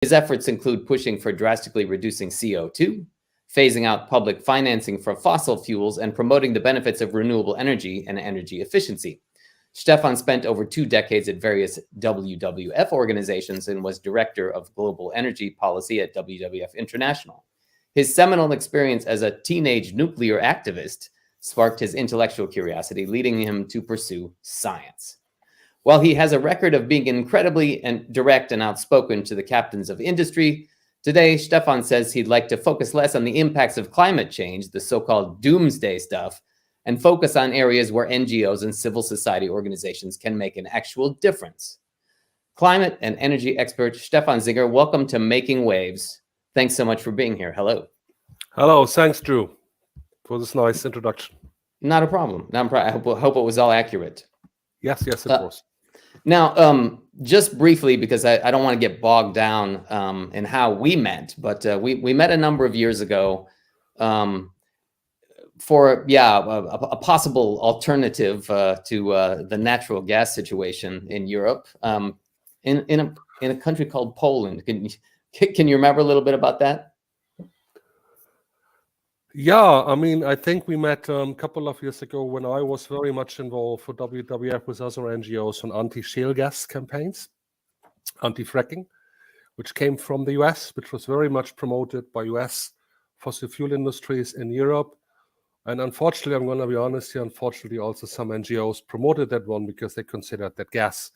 His efforts include pushing for drastically reducing CO2, phasing out public financing for fossil fuels, and promoting the benefits of renewable energy and energy efficiency. Stephan spent over 2 decades at various WWF organizations and was director of global energy policy at WWF International. His seminal experience as a teenage nuclear activist sparked his intellectual curiosity, leading him to pursue science. While he has a record of being incredibly direct and outspoken to the captains of industry, today Stephan says he'd like to focus less on the impacts of climate change, the so-called doomsday stuff, and focus on areas where NGOs and civil society organizations can make an actual difference. Climate and energy expert Stephan Singer, welcome to Making Waves. Thanks so much for being here. Hello. Hello. Thanks, Drew, for this nice introduction. Not a problem. I hope it was all accurate. Yes, it was. Now, just briefly, because I don't want to get bogged down in how we met, but we met a number of years ago for a possible alternative to the natural gas situation in Europe, in a country called Poland. Can you remember a little bit about that? Yeah, I mean, I think we met a couple of years ago when I was very much involved for WWF with other NGOs on anti-shale gas campaigns, anti-fracking, which came from the US, which was very much promoted by US fossil fuel industries in Europe. And unfortunately, I'm going to be honest here, unfortunately, also some NGOs promoted that one because they considered that gas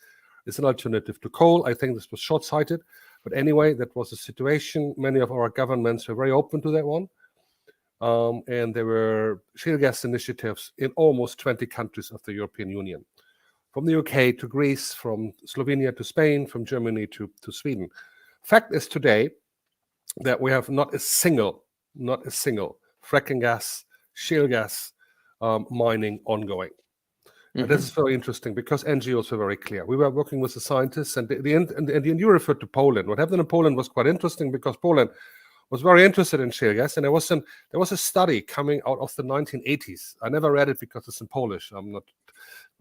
is an alternative to coal. I think this was short-sighted. But anyway, that was the situation. Many of our governments were very open to that one. And there were shale gas initiatives in almost 20 countries of the European Union, from the UK to Greece, from Slovenia to Spain, from Germany to Sweden. Fact is today that we have not a single fracking gas, shale gas mining ongoing. And this is very interesting because NGOs were very clear. We were working with the scientists, and you referred to Poland. What happened in Poland was quite interesting because Poland was very interested in shale gas, and there was a study coming out of the 1980s. I never read it because it's in Polish. I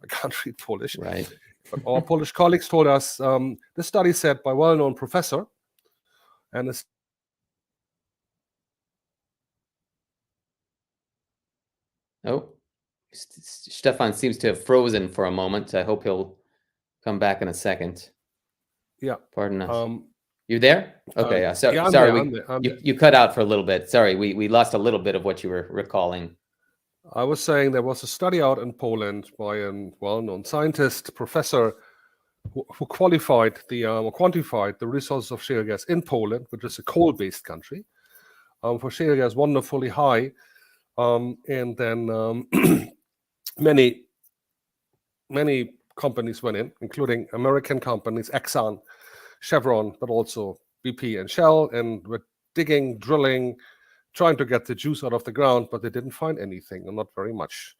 can't read Polish. Right. But our Polish colleagues told us the study said by a well-known professor, and it's Stephan seems to have frozen for a moment. I hope he'll come back in a second. Yeah. Pardon us. You there? Okay. Yeah, sorry. You cut out for a little bit. Sorry, we lost a little bit of what you were recalling. I was saying there was a study out in Poland by a well-known scientist, professor, who quantified the resources of shale gas in Poland, which is a coal-based country, for shale gas wonderfully high. And then many companies went in, including American companies, Exxon, Chevron, but also BP and Shell, and were digging, drilling, trying to get the juice out of the ground, but they didn't find anything, and not very much.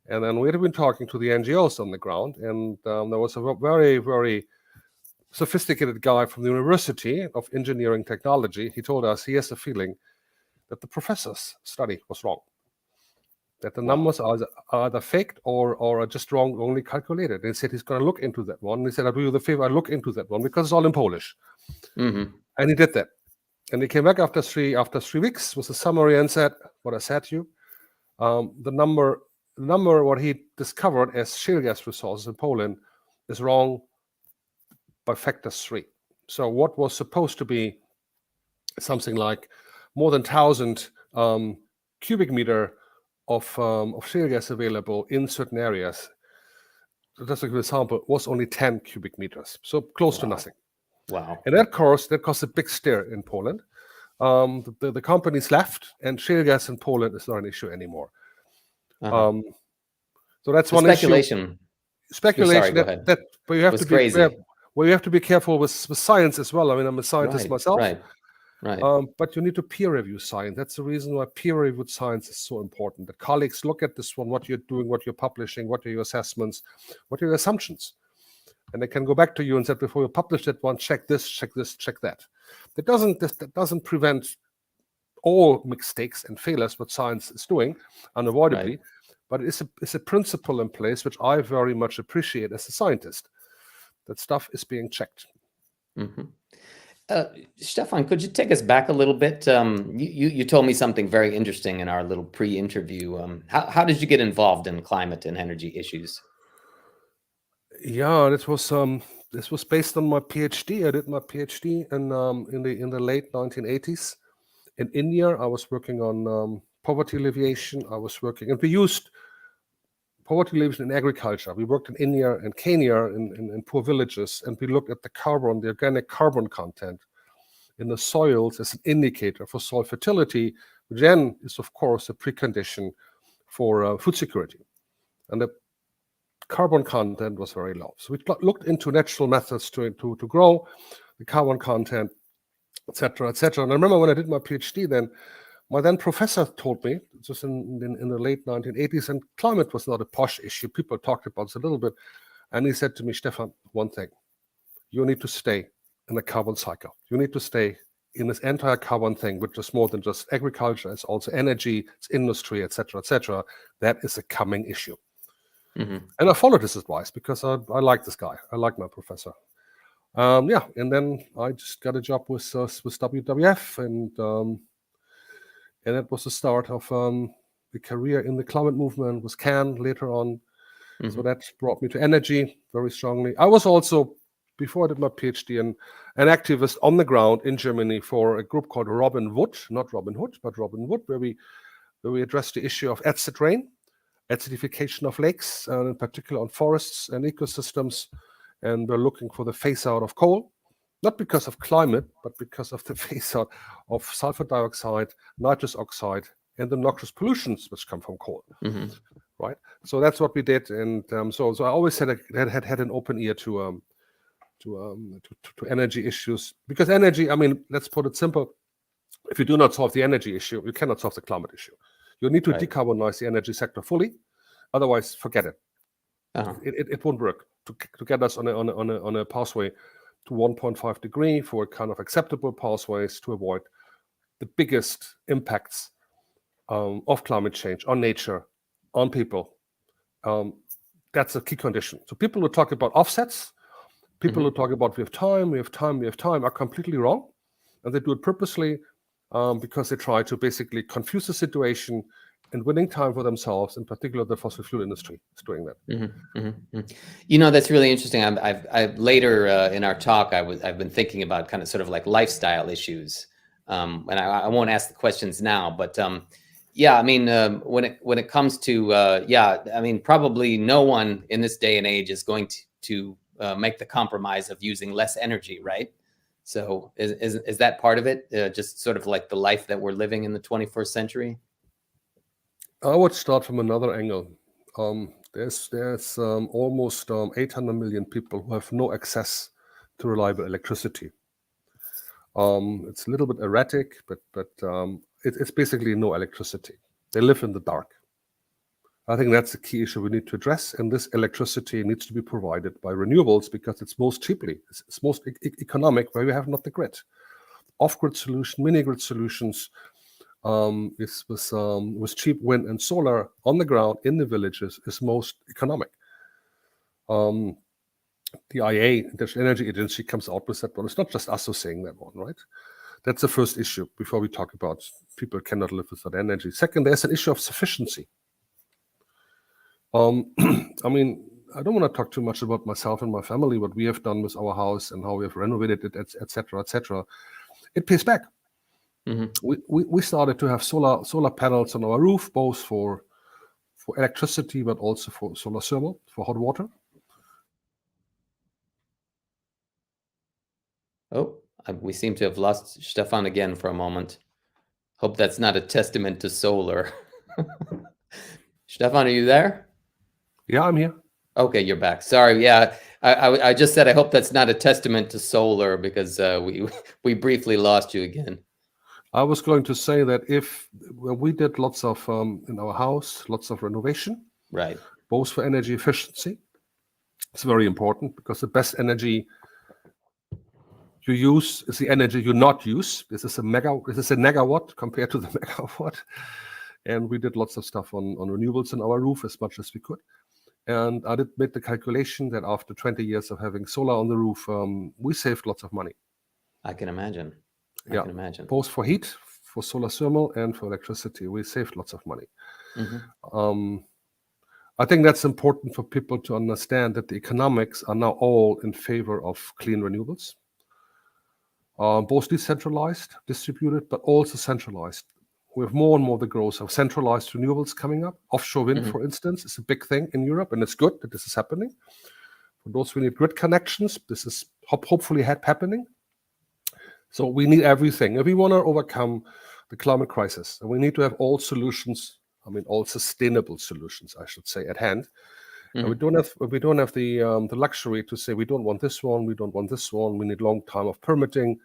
And then we had been talking to the NGOs on the ground, and there was a very, very sophisticated guy from the University of Engineering Technology. He told us he has a feeling that the professor's study was wrong, that the numbers are either faked or are just wrongly calculated. He said he's going to look into that one. He said, I'll do you the favor, I'll look into that one because it's all in Polish. Mm-hmm. And he did that. And he came back after three weeks with a summary and said, what I said to you, the number what he discovered as shale gas resources in Poland is wrong by factors 3. So what was supposed to be something like more than 1,000 cubic meter of shale gas available in certain areas, so just like an example, was only 10 cubic meters, so close to nothing. Wow. And that caused a big stir in Poland. The companies left, and shale gas in Poland is not an issue anymore. So that's one speculation. Speculation. Sorry, that but you have to be crazy. Well, you have to be careful with science as well. I mean, I'm a scientist myself. Right. But you need to peer review science. That's the reason why peer reviewed science is so important. That colleagues look at this one, what you're doing, what you're publishing, what are your assessments, what are your assumptions. And they can go back to you and say, before you publish that one, check this, check that. That doesn't prevent all mistakes and failures what science is doing unavoidably, but it's a principle in place which I very much appreciate as a scientist. That stuff is being checked. Mm-hmm. Stefan, could you take us back a little bit? You told me something very interesting in our little pre-interview. How did you get involved in climate and energy issues? Yeah, this was based on my PhD. I did my PhD in the late 1980s in India. I was working on poverty alleviation. And we used poverty alleviation in agriculture. We worked in India and Kenya in poor villages, and we looked at the organic carbon content in the soils as an indicator for soil fertility, which then is, of course, a precondition for food security. And the carbon content was very low. So we looked into natural methods to grow the carbon content, etc., etc. And I remember when I did my PhD, then my then professor told me, just in the late 1980s, and climate was not a posh issue. People talked about it a little bit. And he said to me, Stefan, one thing, you need to stay in the carbon cycle. You need to stay in this entire carbon thing, which is more than just agriculture. It's also energy, it's industry, etc., etc. That is a coming issue. Mm-hmm. And I followed his advice because I like this guy. I like my professor. And then I just got a job with WWF, and that was the start of the career in the climate movement with CAN later on. Mm-hmm. So that brought me to energy very strongly. I was also, before I did my PhD, an activist on the ground in Germany for a group called Robin Wood, not Robin Hood, but Robin Wood, where we addressed the issue of acid rain, acidification of lakes, and in particular on forests and ecosystems. And we're looking for the phase out of coal, not because of climate, but because of the phase out of sulfur dioxide, nitrous oxide, and the noxious pollutions which come from coal. Mm-hmm. Right. So that's what we did. And so I always had an open ear to energy issues, because energy, I mean, let's put it simple. If you do not solve the energy issue, you cannot solve the climate issue. You need to decarbonize the energy sector fully. Otherwise, forget it. Uh-huh. It won't work to get us on a pathway to 1.5 degree for kind of acceptable pathways to avoid the biggest impacts of climate change on nature, on people. That's a key condition. So people who talk about offsets, people who talk about we have time are completely wrong. And they do it purposely because they try to basically confuse the situation and winning time for themselves, in particular the fossil fuel industry is doing that. Mm-hmm, mm-hmm. You know, that's really interesting. I've later in our talk, I've been thinking about kind of sort of like lifestyle issues. And I won't ask the questions now, but yeah, I mean, when it comes to I mean, probably no one in this day and age is going to make the compromise of using less energy, right? So is that part of it? Just sort of like the life that we're living in the 21st century? I would start from another angle. There's almost 800 million people who have no access to reliable electricity. It's a little bit erratic, but it's basically no electricity. They live in the dark. I think that's the key issue we need to address, and this electricity needs to be provided by renewables because it's most cheaply, it's most economic where we have not the grid. Off-grid solution, mini-grid solutions with cheap wind and solar on the ground in the villages is most economic. The IA, International Energy Agency, comes out with that one. It's not just us who saying that one, right? That's the first issue before we talk about people cannot live without energy. Second, there's an issue of sufficiency. I mean, I don't want to talk too much about myself and my family, what we have done with our house and how we have renovated it, etc., etc. It pays back. Mm-hmm. We started to have solar panels on our roof, both for electricity, but also for solar thermal, for hot water. Oh, we seem to have lost Stefan again for a moment. Hope that's not a testament to solar. Stefan, are you there? Yeah, I'm here. Okay, you're back. Sorry. Yeah, I just said I hope that's not a testament to solar because we briefly lost you again. I was going to say that we did lots of in our house, lots of renovation, right? Both for energy efficiency. It's very important because the best energy you use is the energy you not use. This is a megawatt compared to the megawatt. And we did lots of stuff on renewables on our roof as much as we could. And I did make the calculation that after 20 years of having solar on the roof, we saved lots of money. I can imagine. I Yeah, can imagine. both for heat, for solar thermal, and for electricity. We saved lots of money. I think that's important for people to understand that the economics are now all in favor of clean renewables, both decentralized, distributed, but also centralized. We have more and more the growth of centralized renewables coming up. Offshore wind, for instance, is a big thing in Europe, and it's good that this is happening. For those who need grid connections, this is hopefully happening. So we need everything. If we want to overcome the climate crisis, and we need to have all solutions, all sustainable solutions, I should say, at hand. And we don't have the luxury to say we don't want this one, we don't want this one. We need long time of permitting.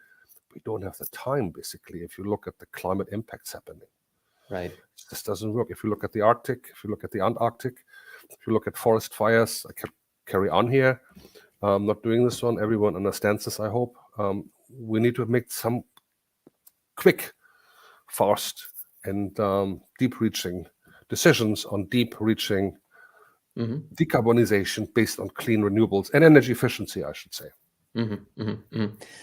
We don't have the time, basically. If you look at the climate impacts happening, right? This doesn't work. If you look at the Arctic, if you look at the Antarctic, if you look at forest fires, I can carry on here. I'm not doing this one. Everyone understands this, I hope. We need to make some quick, fast, and deep-reaching decisions on deep-reaching decarbonization based on clean renewables and energy efficiency, I should say.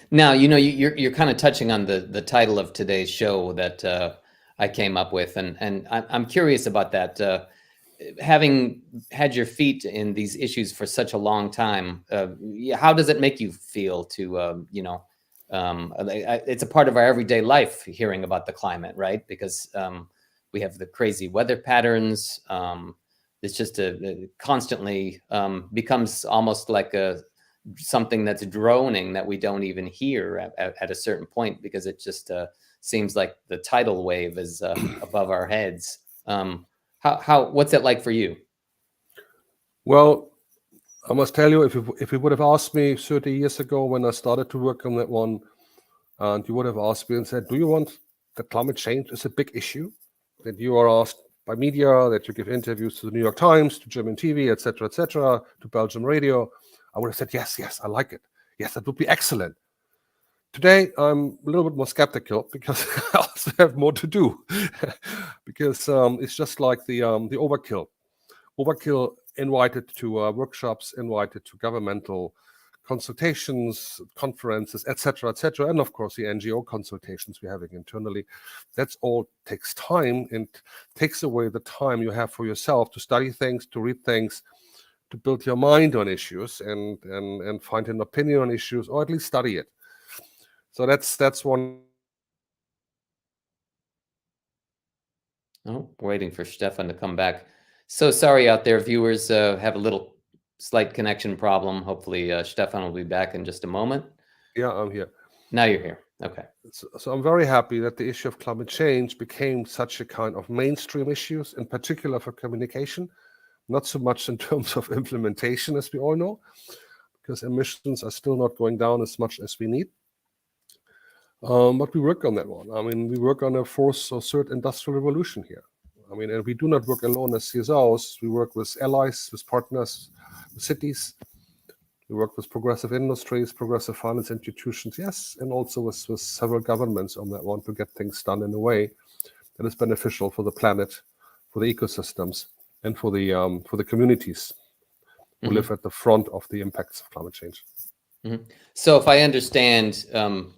Now, you're kind of touching on the title of today's show that I came up with, and I'm curious about that. Having had your feet in these issues for such a long time, how does it make you feel to, it's a part of our everyday life hearing about the climate, right? Because we have the crazy weather patterns. It's just constantly becomes almost like something that's droning that we don't even hear at a certain point, because it just seems like the tidal wave is above our heads. What's it like for you? Well, I must tell you, if you would have asked me 30 years ago when I started to work on that one, and you would have asked me and said, do you want that climate change is a big issue? That you are asked by media, that you give interviews to the New York Times, to German TV, etc., to Belgium radio, I would have said, yes, I like it. Yes, that would be excellent. Today, I'm a little bit more skeptical because I also have more to do. Because it's just like the overkill. Overkill invited to workshops, invited to governmental consultations, conferences, etc., and of course the NGO consultations we're having internally. That's all takes time and takes away the time you have for yourself to study things, to read things, to build your mind on issues and find an opinion on issues, or at least study it. So that's one. Oh, waiting for Stephan to come back. So sorry out there, viewers, have a little slight connection problem. Hopefully Stephan will be back in just a moment. Yeah, I'm here. Now you're here. Okay. So I'm very happy that the issue of climate change became such a kind of mainstream issue, in particular for communication, not so much in terms of implementation, as we all know, because emissions are still not going down as much as we need. But we work on that one. We work on a fourth or third industrial revolution here. And we do not work alone as CSOs. We work with allies, with partners, with cities. We work with progressive industries, progressive finance institutions, yes, and also with several governments on that one to get things done in a way that is beneficial for the planet, for the ecosystems, and for the communities who live at the front of the impacts of climate change. So if I understand,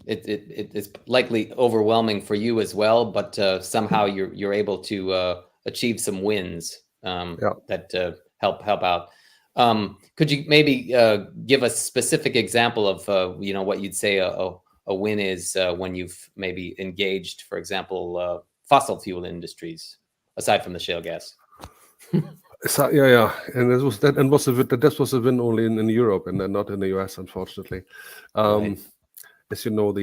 it's likely overwhelming for you as well, but somehow you're able to achieve some wins that help out. Could you maybe give a specific example of what you'd say a win is when you've maybe engaged, for example, fossil fuel industries aside from the shale gas? So, yeah, and this was a win only in Europe and not in the US, unfortunately. Right. As you know,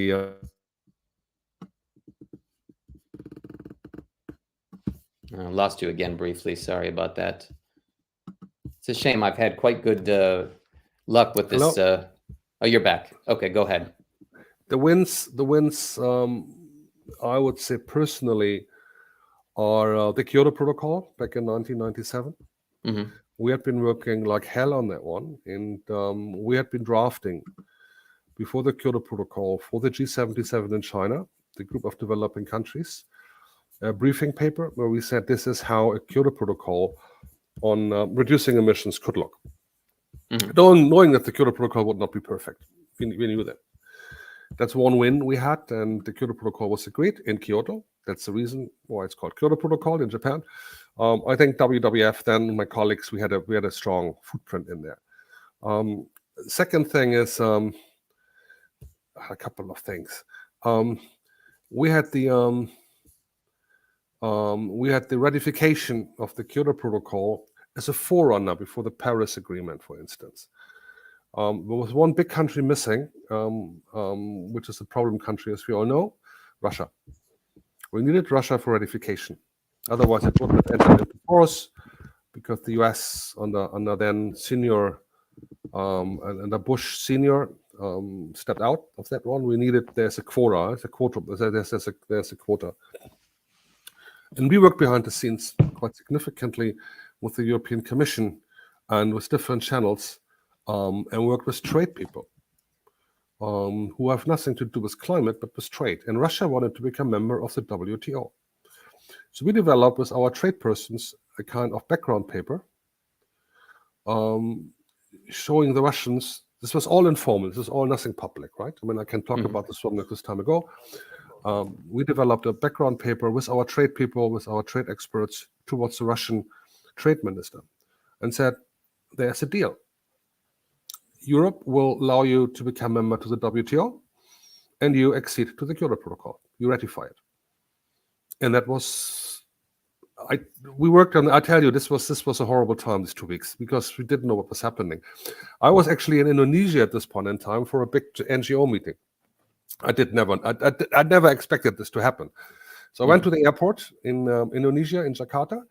I lost you again briefly. Sorry about that. It's a shame. I've had quite good luck with this. Oh, you're back. Okay, go ahead. The wins. I would say personally are the Kyoto Protocol back in 1997. We had been working like hell on that one, and we had been drafting before the Kyoto Protocol for the G77 in China, the group of developing countries, a briefing paper where we said this is how a Kyoto Protocol on reducing emissions could look. Knowing that the Kyoto Protocol would not be perfect. We knew that. That's one win we had, and the Kyoto Protocol was agreed in Kyoto. That's the reason why it's called Kyoto Protocol in Japan. I think WWF, then my colleagues, we had a strong footprint in there. Second thing is a couple of things. We had the ratification of the Kyoto Protocol as a forerunner before the Paris Agreement, for instance. There was one big country missing, which is a problem country, as we all know, Russia. We needed Russia for ratification. Otherwise, it wouldn't have entered into force, because the US under then senior, under Bush senior, stepped out of that one. We needed, there's a quota, there's a quota. And we worked behind the scenes quite significantly with the European Commission and with different channels, and worked with trade people who have nothing to do with climate, but with trade. And Russia wanted to become a member of the WTO. So we developed with our trade persons a kind of background paper showing the Russians. This was all informal. This was all nothing public, right? I mean, I can talk about this from this time ago. We developed a background paper with our trade people, with our trade experts towards the Russian trade minister, and said, there's a deal. Europe will allow you to become a member to the WTO, and you accede to the Kyoto Protocol. You ratify it. And that was, we worked on, I tell you, this was a horrible time, these 2 weeks, because we didn't know what was happening. I was actually in Indonesia at this point in time for a big NGO meeting. I never expected this to happen. So I went to the airport in Indonesia, in Jakarta,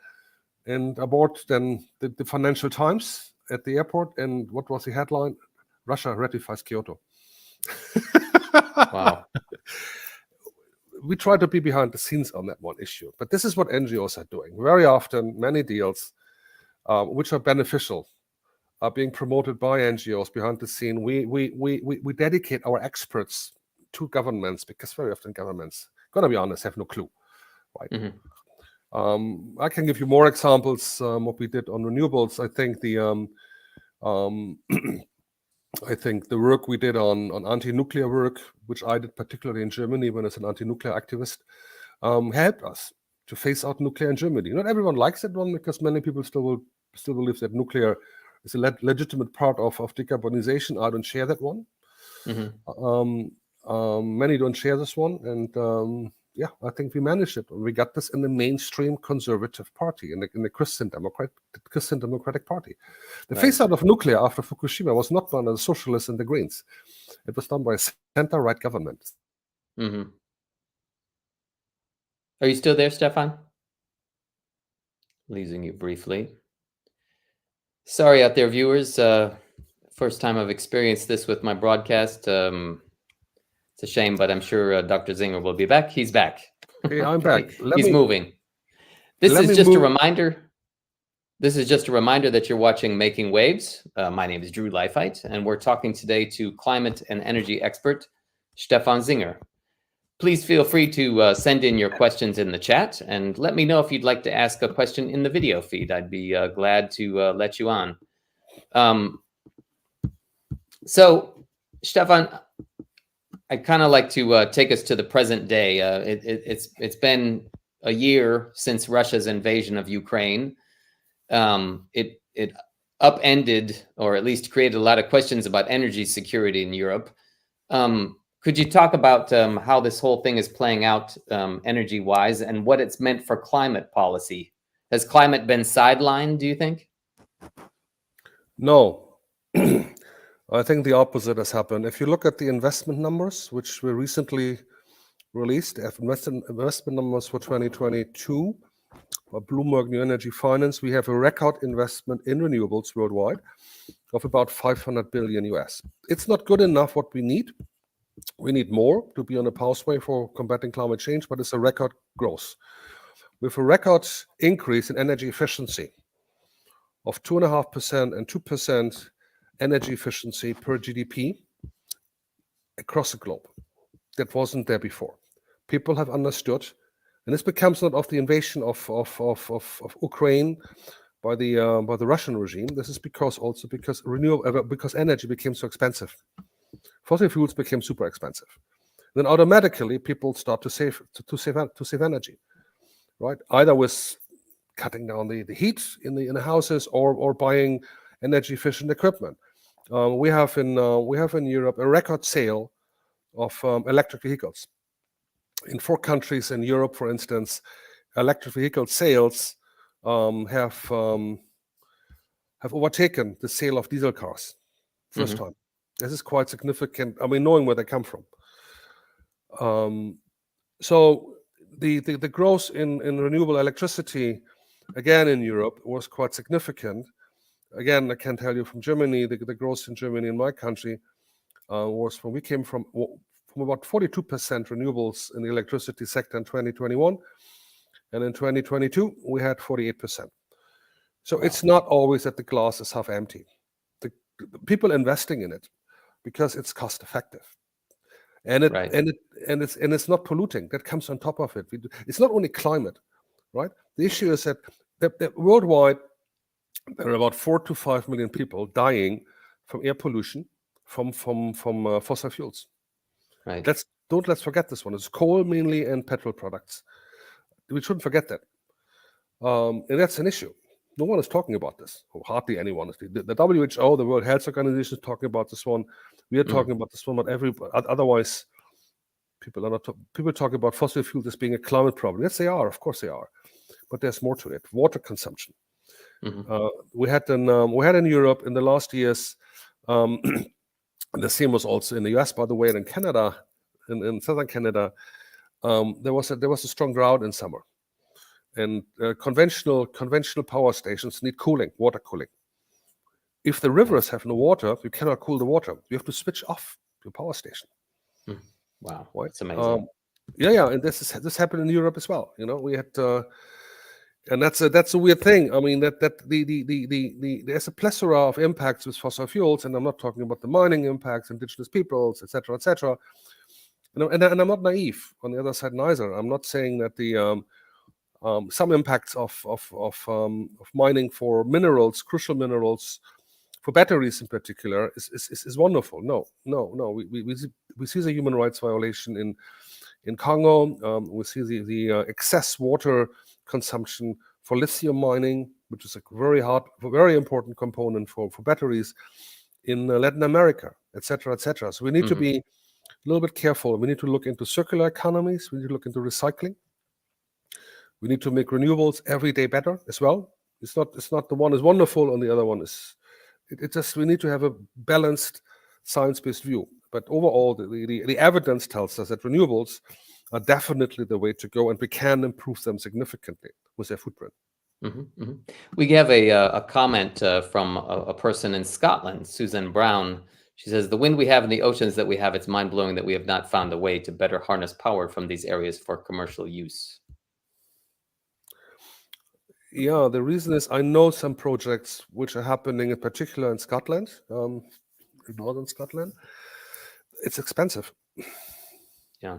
and I bought then the Financial Times at the airport. And what was the headline? Russia ratifies Kyoto. Wow. We try to be behind the scenes on that one issue, but this is what NGOs are doing. Very often, many deals which are beneficial are being promoted by NGOs behind the scene. We dedicate our experts to governments, because very often governments, gonna be honest, have no clue, right? I can give you more examples. What we did on renewables. I think the work we did on anti-nuclear work, which I did particularly in Germany when I was an anti-nuclear activist, helped us to phase out nuclear in Germany. Not everyone likes that one, because many people still believe that nuclear is a legitimate part of decarbonization. I don't share that one. Many don't share this one, and yeah, I think we managed it. We got this in the mainstream conservative party, in the Christian Democratic Party. The phase out of nuclear after Fukushima was not done by the socialists and the Greens. It was done by a center-right government. Are you still there, Stephan? Losing you briefly. Sorry out there, viewers. First time I've experienced this with my broadcast. It's a shame, but I'm sure Dr. Zinger will be back. He's back. Hey, I'm back. He's moving. This is just a reminder. This is just a reminder that you're watching Making Waves. My name is Drew Leifheit, and we're talking today to climate and energy expert Stephan Zinger. Please feel free to send in your questions in the chat, and let me know if you'd like to ask a question in the video feed. I'd be glad to let you on. So, Stephan, I'd kind of like to take us to the present day. It's been a year since Russia's invasion of Ukraine. It upended, or at least created a lot of questions about energy security in Europe. Could you talk about how this whole thing is playing out energy-wise, and what it's meant for climate policy? Has climate been sidelined, do you think? No. I think the opposite has happened. If you look at the investment numbers, which were recently released, investment numbers for 2022, by Bloomberg New Energy Finance, we have a record investment in renewables worldwide of about 500 billion US. It's not good enough what we need. We need more to be on a pathway for combating climate change, but it's a record growth. With a record increase in energy efficiency of 2.5% and 2% energy efficiency per GDP across the globe. That wasn't there before. People have understood, and this becomes not of the invasion of Ukraine by the Russian regime. This is because energy became so expensive. Fossil fuels became super expensive. then automatically people start to save energy, right? Either with cutting down the heat in the houses or buying energy efficient equipment. We have in Europe a record sale of electric vehicles. In 4 countries in Europe, for instance, electric vehicle sales have overtaken the sale of diesel cars. First time. This is quite significant. I mean, knowing where they come from. So the growth in renewable electricity, again in Europe, was quite significant. Again, I can tell you from Germany, the growth in Germany, in my country, was when we came from about 42% renewables in the electricity sector in 2021, and in 2022 we had 48%. So it's not always that the glass is half empty. The people investing in it because it's cost effective, and it's not polluting. That comes on top of it. It's not only climate, right? The issue is that worldwide there are about 4 to 5 million people dying from air pollution from fossil fuels. Right. Let's forget this one. It's coal mainly and petrol products. We shouldn't forget that, and that's an issue. No one is talking about this, or hardly anyone is. The WHO, the World Health Organization, is talking about this one. We are talking about this one, but otherwise, people are not. People talk about fossil fuels as being a climate problem. Yes, they are. Of course, they are. But there's more to it. Water consumption. We had in Europe in the last years. The same was also in the US, by the way, and in Canada, in southern Canada, there was a strong drought in summer. And conventional power stations need cooling, water cooling. If the rivers have no water, you cannot cool the water. You have to switch off your power station. Wow, right? That's amazing. And this happened in Europe as well. We had, and that's a weird thing. I mean, there's a plethora of impacts with fossil fuels, and I'm not talking about the mining impacts, indigenous peoples, etc., etc. And I'm not naive on the other side neither. I'm not saying that the some impacts of mining for minerals, crucial minerals, for batteries in particular, is wonderful. No. We see the human rights violation in Congo. We see the excess water consumption for lithium mining, which is a very important component for batteries in Latin America, etc., etc. So we need to be a little bit careful. We need to look into circular economies. We need to look into recycling. We need to make renewables every day better as well. It's not the one is wonderful and the other one is. It just, we need to have a balanced science-based view. But overall, the evidence tells us that renewables are definitely the way to go, and we can improve them significantly with their footprint. We have a comment from a person in Scotland, Susan Brown. She says, the wind we have in the oceans that we have, it's mind-blowing that we have not found a way to better harness power from these areas for commercial use. Yeah, the reason is I know some projects which are happening in particular in Scotland, in northern Scotland. It's expensive. Yeah.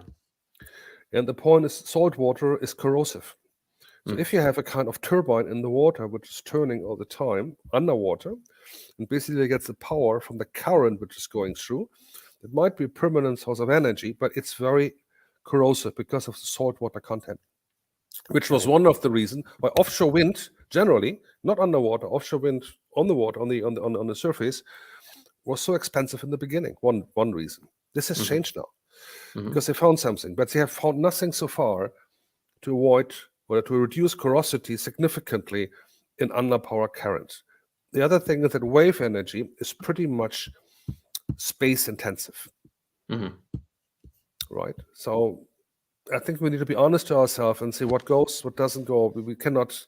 And the point is salt water is corrosive. So if you have a kind of turbine in the water which is turning all the time underwater and basically gets the power from the current which is going through, it might be a permanent source of energy, but it's very corrosive because of the salt water content, which was one of the reasons why offshore wind generally, not underwater, offshore wind on the water, on the surface, was so expensive in the beginning. One reason. This has changed now because they found something, but they have found nothing so far to avoid or to reduce corrosivity significantly in underpower currents. The other thing is that wave energy is pretty much space intensive, right? So I think we need to be honest to ourselves and see what goes, what doesn't go. We cannot.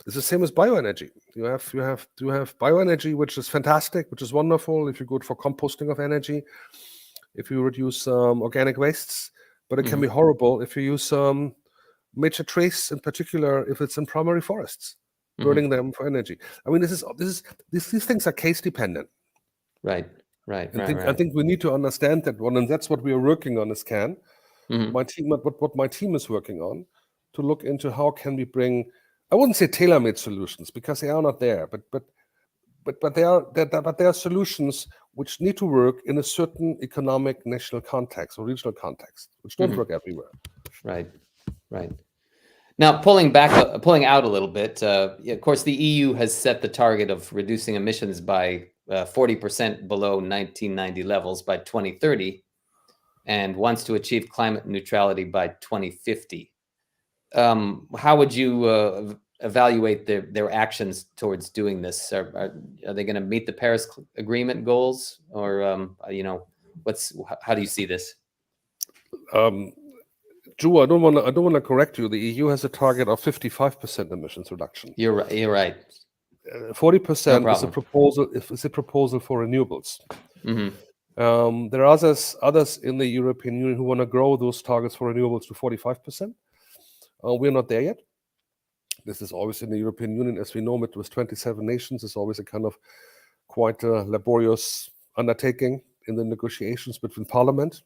It's the same as bioenergy. You have bioenergy, which is fantastic, which is wonderful if you're good for composting of energy, if you reduce organic wastes. But it can be horrible if you use major trees, in particular if it's in primary forests, burning them for energy. I mean, these things are case dependent. Right. I think we need to understand that one, and that's what we are working on as CAN. My team, what my team is working on, to look into how can we bring, I wouldn't say tailor-made solutions because they are not there, but but there are solutions which need to work in a certain economic national context or regional context, which don't work everywhere. Right. Now, pulling out a little bit, of course, the EU has set the target of reducing emissions by 40% below 1990 levels by 2030, and wants to achieve climate neutrality by 2050. How would you evaluate their actions towards doing this? Are they going to meet the Paris Agreement goals, or how do you see this? Drew, I don't want to correct you. The EU has a target of 55% emissions reduction. You're right. 40% is a proposal. Is a proposal for renewables. There are others in the European Union who want to grow those targets for renewables to 45%. We're not there yet. This is always in the European Union, as we know, it was 27 nations. It's always a kind of quite a laborious undertaking in the negotiations between Parliament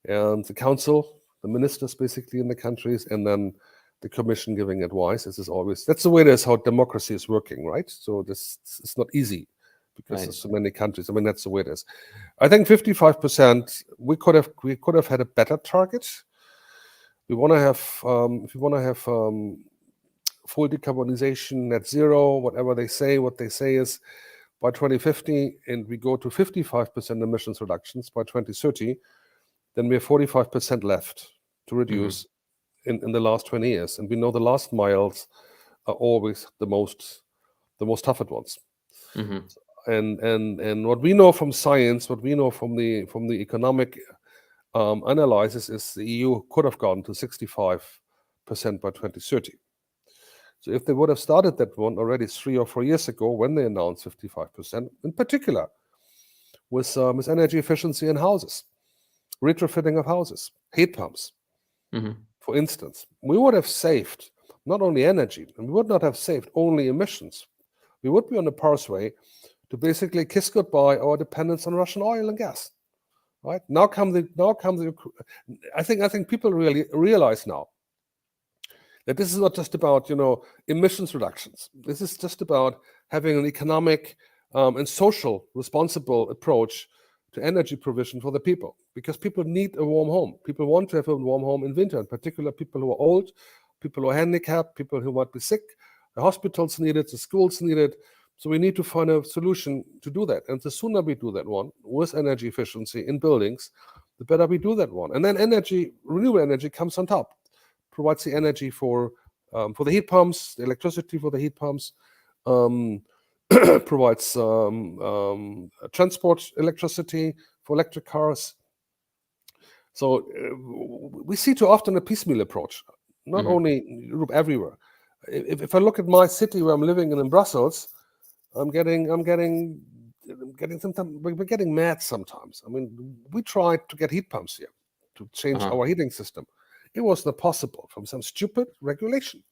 and the Council, the ministers basically in the countries, and then the Commission giving advice. That's the way it is, how democracy is working, right? So it's not easy because there's so many countries. I mean, that's the way it is. I think 55%, we could have had a better target. We want to have, if we want to have full decarbonization, net zero, whatever they say, what they say is by 2050, and we go to 55% emissions reductions by 2030, then we have 45% left to reduce in the last 20 years. And we know the last miles are always the most toughest ones. And what we know from science, what we know from the economic analysis is the EU could have gone to 65% by 2030. So if they would have started that one already 3 or 4 years ago when they announced 55%, in particular with energy efficiency in houses, retrofitting of houses, heat pumps, for instance, we would have saved not only energy, and we would not have saved only emissions. We would be on a pathway to basically kiss goodbye our dependence on Russian oil and gas. Right now, I think people really realize now that this is not just about emissions reductions. This is just about having an economic and social responsible approach to energy provision for the people, because people need a warm home. People want to have a warm home in winter, in particular people who are old, people who are handicapped, people who might be sick. The hospitals need it, the schools need it. So we need to find a solution to do that. And the sooner we do that one with energy efficiency in buildings, the better we do that one. And then renewable energy comes on top, provides the energy for the heat pumps, the electricity for the heat pumps, provides transport electricity for electric cars. So we see too often a piecemeal approach, not only in Europe, everywhere. If I look at my city where I'm living in Brussels, I'm getting sometimes, we're getting mad sometimes. I mean, we tried to get heat pumps here to change our heating system. It was not possible from some stupid regulation.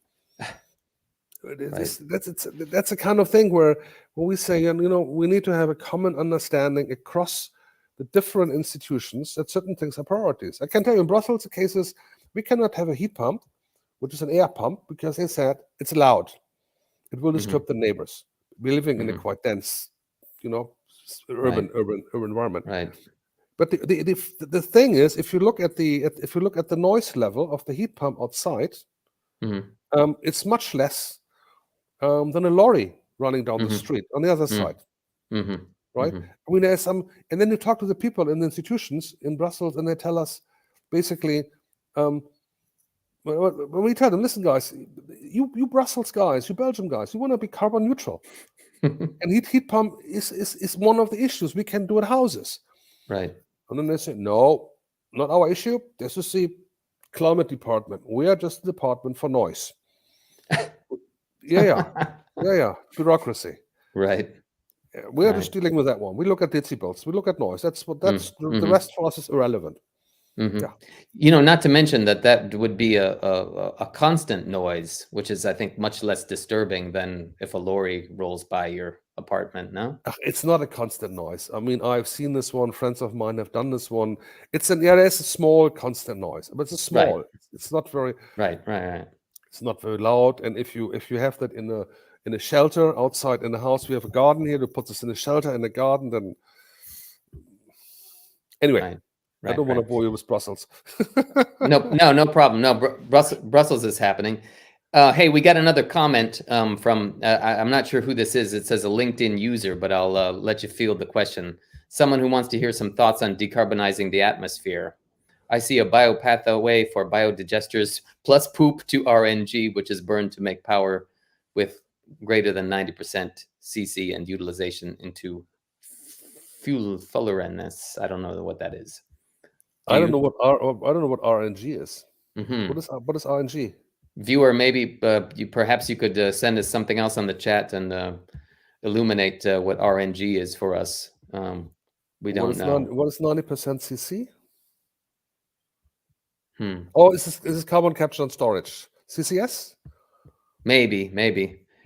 That's a kind of thing where we say, we need to have a common understanding across the different institutions that certain things are priorities. I can tell you in Brussels, the case is we cannot have a heat pump, which is an air pump, because they said it's loud. It will disturb the neighbors. We're living in a quite dense, urban environment. Right. But the thing is, if you look at the noise level of the heat pump outside, it's much less than a lorry running down the street on the other side. Right? I mean, there's some, and then you talk to the people in the institutions in Brussels, and they tell us basically, when we tell them, listen, guys, you Brussels guys, you Belgium guys, you want to be carbon neutral, and heat pump is one of the issues we can do at houses. Right. And then they say, no, not our issue. This is the climate department. We are just the department for noise. Yeah. Bureaucracy. Right. We are just dealing with that one. We look at decibels. We look at noise. The rest for us is irrelevant. Yeah. Not to mention that would be a constant noise, which is, I think, much less disturbing than if a lorry rolls by your apartment. No, it's not a constant noise. I mean, I've seen this one. Friends of mine have done this one. There's a small constant noise, but it's small. Right. It's not very right. It's not very loud. And if you have that in in a shelter outside in the house. We have a garden here. We put this in a shelter in the garden. Then anyway, Right. I don't want to bore you with Brussels. No problem. No, Brussels is happening. Hey, we got another comment from, I'm not sure who this is. It says a LinkedIn user, but I'll let you field the question. Someone who wants to hear some thoughts on decarbonizing the atmosphere. I see a biopathway for biodigesters plus poop to RNG, which is burned to make power with greater than 90% CC and utilization into fuel fullerenes. I don't know what that is. I don't know what RNG is. Mm-hmm. What is RNG? Viewer, maybe perhaps you could send us something else on the chat and illuminate what RNG is for us. We don't know. What is 90% CC? Hmm. Oh, is this carbon capture and storage? CCS? Maybe.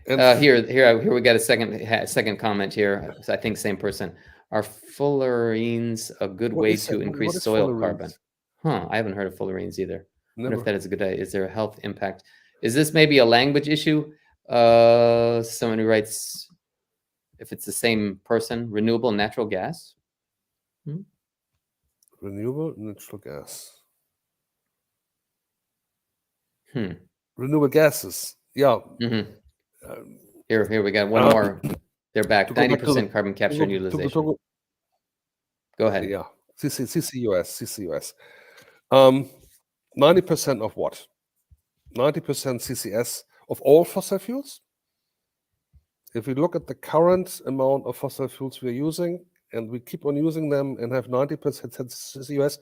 Here we got a second comment here. I think same person. Are fullerenes a good way to increase soil carbon? I haven't heard of fullerenes either. I wonder if that is a good idea. Is there a health impact? Is this maybe a language issue? Someone who writes, if it's the same person, renewable natural gas? Renewable natural gas. Renewable gases. Yeah. Mm-hmm. Here we got one more. They're back. 90% carbon capture and utilization. Go ahead. Yeah. CCUS. 90% of what? 90% CCS of all fossil fuels? If we look at the current amount of fossil fuels we're using, and we keep on using them and have 90% CCUS,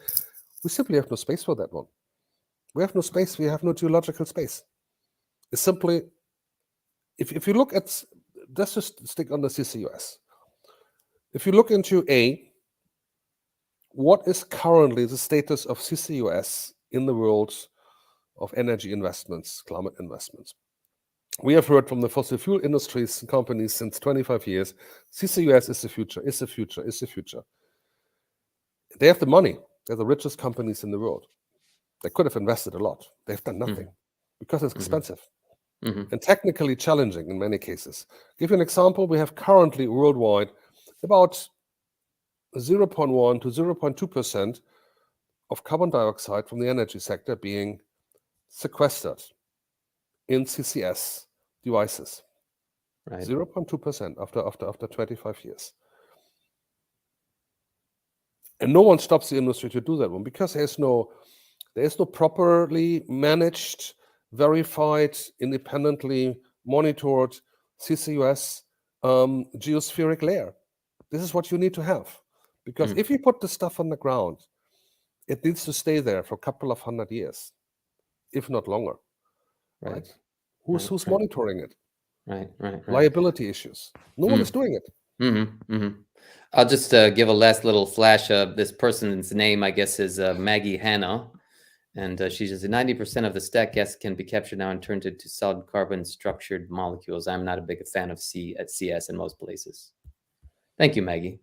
we simply have no space for that one. We have no space. We have no geological space. It's simply, if you look at, let's just stick on the CCUS. If you look into what is currently the status of CCUS in the world of energy investments, climate investments? We have heard from the fossil fuel industries and companies since 25 years, CCUS is the future, is the future, is the future. They have the money. They're the richest companies in the world. They could have invested a lot. They've done nothing because it's expensive and technically challenging in many cases. Give you an example. We have currently worldwide about 0.1 to 0.2% of carbon dioxide from the energy sector being sequestered in CCS devices. Right. 0.2% after 25 years. And no one stops the industry to do that one because there's no properly managed, verified, independently monitored CCUS geospheric layer. This is what you need to have. Because if you put the stuff on the ground, it needs to stay there for a couple of 100 years, if not longer. Right? Who's monitoring it? Right. Liability issues. No one is doing it. I'll just give a last little flash of this person's name, I guess, is Maggie Hanna. And she says 90% of the stack gas can be captured now and turned into solid carbon structured molecules. I'm not a big fan of CS in most places. Thank you, Maggie.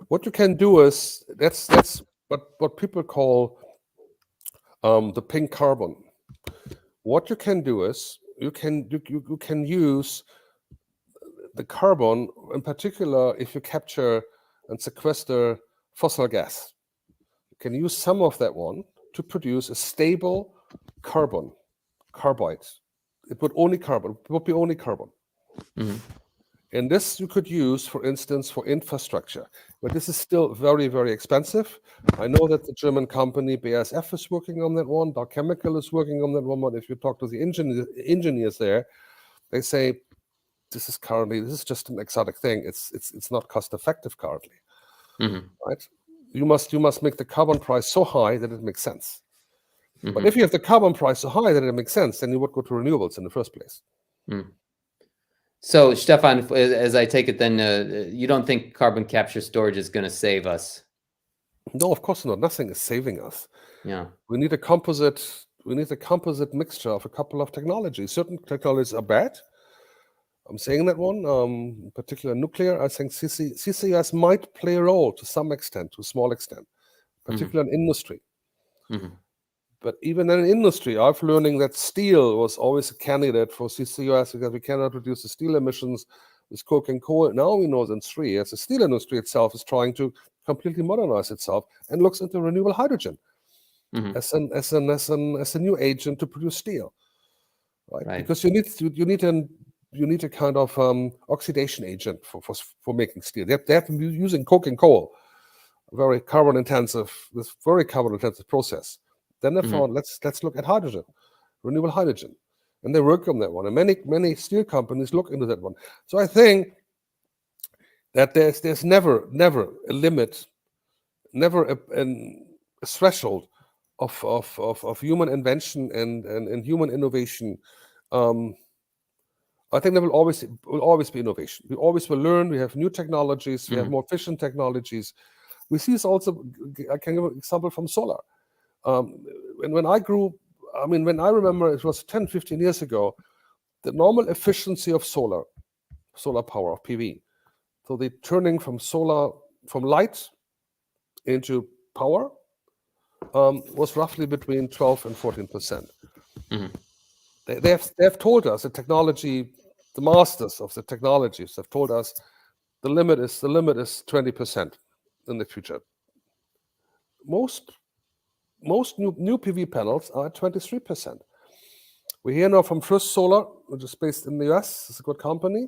What you can do is, that's what people call the pink carbon. What you can do is, you can use the carbon, in particular, if you capture and sequester fossil gas. You can use some of that one to produce a stable carbide. It would be only carbon. And this you could use, for instance, for infrastructure. But this is still very, very expensive. I know that the German company BASF is working on that one. Dow Chemical is working on that one. But if you talk to the engineers there, they say this is just an exotic thing. It's not cost effective currently. Right? You must make the carbon price so high that it makes sense. But if you have the carbon price so high that it makes sense, then you would go to renewables in the first place. So, Stephan, as I take it, then you don't think carbon capture storage is going to save us? No, of course not. Nothing is saving us. Yeah, we need a composite mixture of a couple of technologies. Certain technologies are bad. I'm saying that one, in particular nuclear. I think CCUS might play a role to some extent, to a small extent, particularly in industry. But even in industry, I've learning that steel was always a candidate for CCUS because we cannot reduce the steel emissions with coke and coal. Now we know in 3 years, the steel industry itself is trying to completely modernize itself and looks into renewable hydrogen as a new agent to produce steel, right? Because you need a kind of oxidation agent for making steel. They have to be using coke and coal, very carbon intensive process. Then they thought, let's look at hydrogen, renewable hydrogen, and they work on that one. And many steel companies look into that one. So I think that there's never a limit, never a threshold of human invention and human innovation. I think there will always be innovation. We always will learn. We have new technologies. We have more efficient technologies. We see this also. I can give an example from solar. When I remember it was 10, 15 years ago, the normal efficiency of solar power, of PV, so the turning from light into power, was roughly between 12 and 14%. They have told us the masters of the technologies have told us the limit is 20% in the future. Most new PV panels are at 23%. We hear now from First Solar, which is based in the US. It's a good company.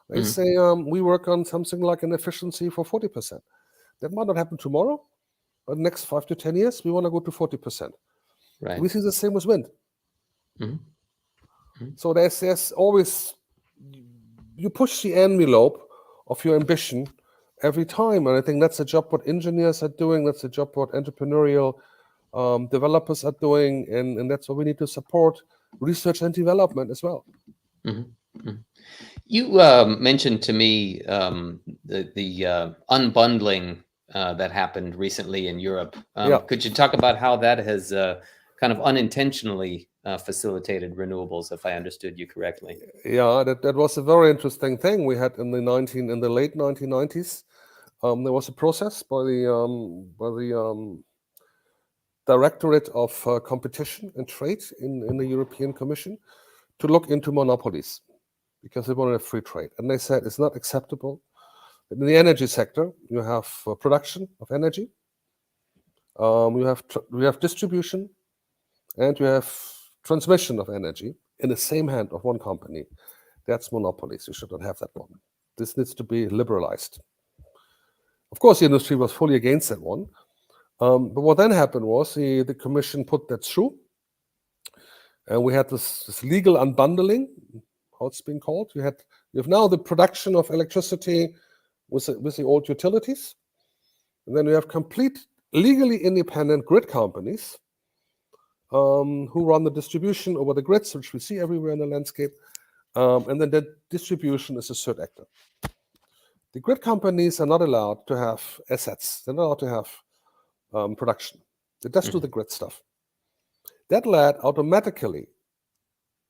They say we work on something like an efficiency for 40%. That might not happen tomorrow, but next 5 to 10 years, we want to go to 40%. Right. We see the same with wind. So there's always, you push the envelope of your ambition every time. And I think that's a job what engineers are doing. That's a job what entrepreneurial developers are doing. And that's what we need to support research and development as well. You mentioned to me the unbundling that happened recently in Europe. Could you talk about how that has kind of unintentionally facilitated renewables, if I understood you correctly? Yeah, that was a very interesting thing we had in the late 1990s. There was a process by the Directorate of Competition and Trade in the European Commission to look into monopolies because they wanted a free trade. And they said it's not acceptable. In the energy sector, you have production of energy, you have distribution, and you have transmission of energy in the same hand of one company. That's monopolies. You should not have that one. This needs to be liberalized. Of course, the industry was fully against that one. But what then happened was the Commission put that through. And we had this legal unbundling, how it's been called. You have now the production of electricity with the old utilities. And then we have complete legally independent grid companies who run the distribution over the grids, which we see everywhere in the landscape. And then the distribution is a third actor. The grid companies are not allowed to have assets. They're not allowed to have production. They just do the grid stuff. That led automatically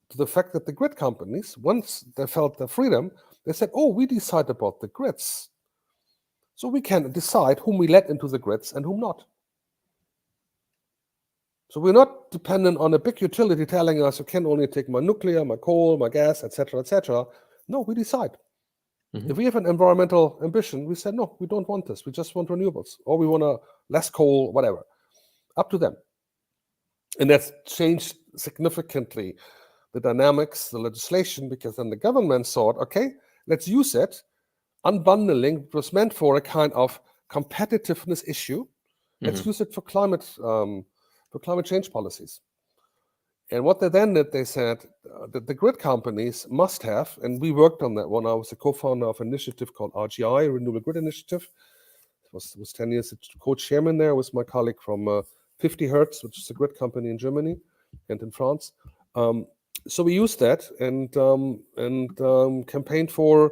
to the fact that the grid companies, once they felt their freedom, they said, oh, we decide about the grids. So we can decide whom we let into the grids and whom not. So we're not dependent on a big utility telling us you can only take my nuclear, my coal, my gas, etc., etc. No, we decide. If we have an environmental ambition, we say, no, we don't want this. We just want renewables. Or we want less coal, whatever. Up to them. And that's changed significantly the dynamics, the legislation, because then the government thought, okay, let's use it. Unbundling was meant for a kind of competitiveness issue. Let's use it for climate change policies. And what they then did, they said that the grid companies must have, and we worked on that one. I was a co-founder of an initiative called RGI, Renewable Grid Initiative. It was 10 years co-chairman there with my colleague from 50 Hertz, which is a grid company in Germany and in France. So we used that and campaigned for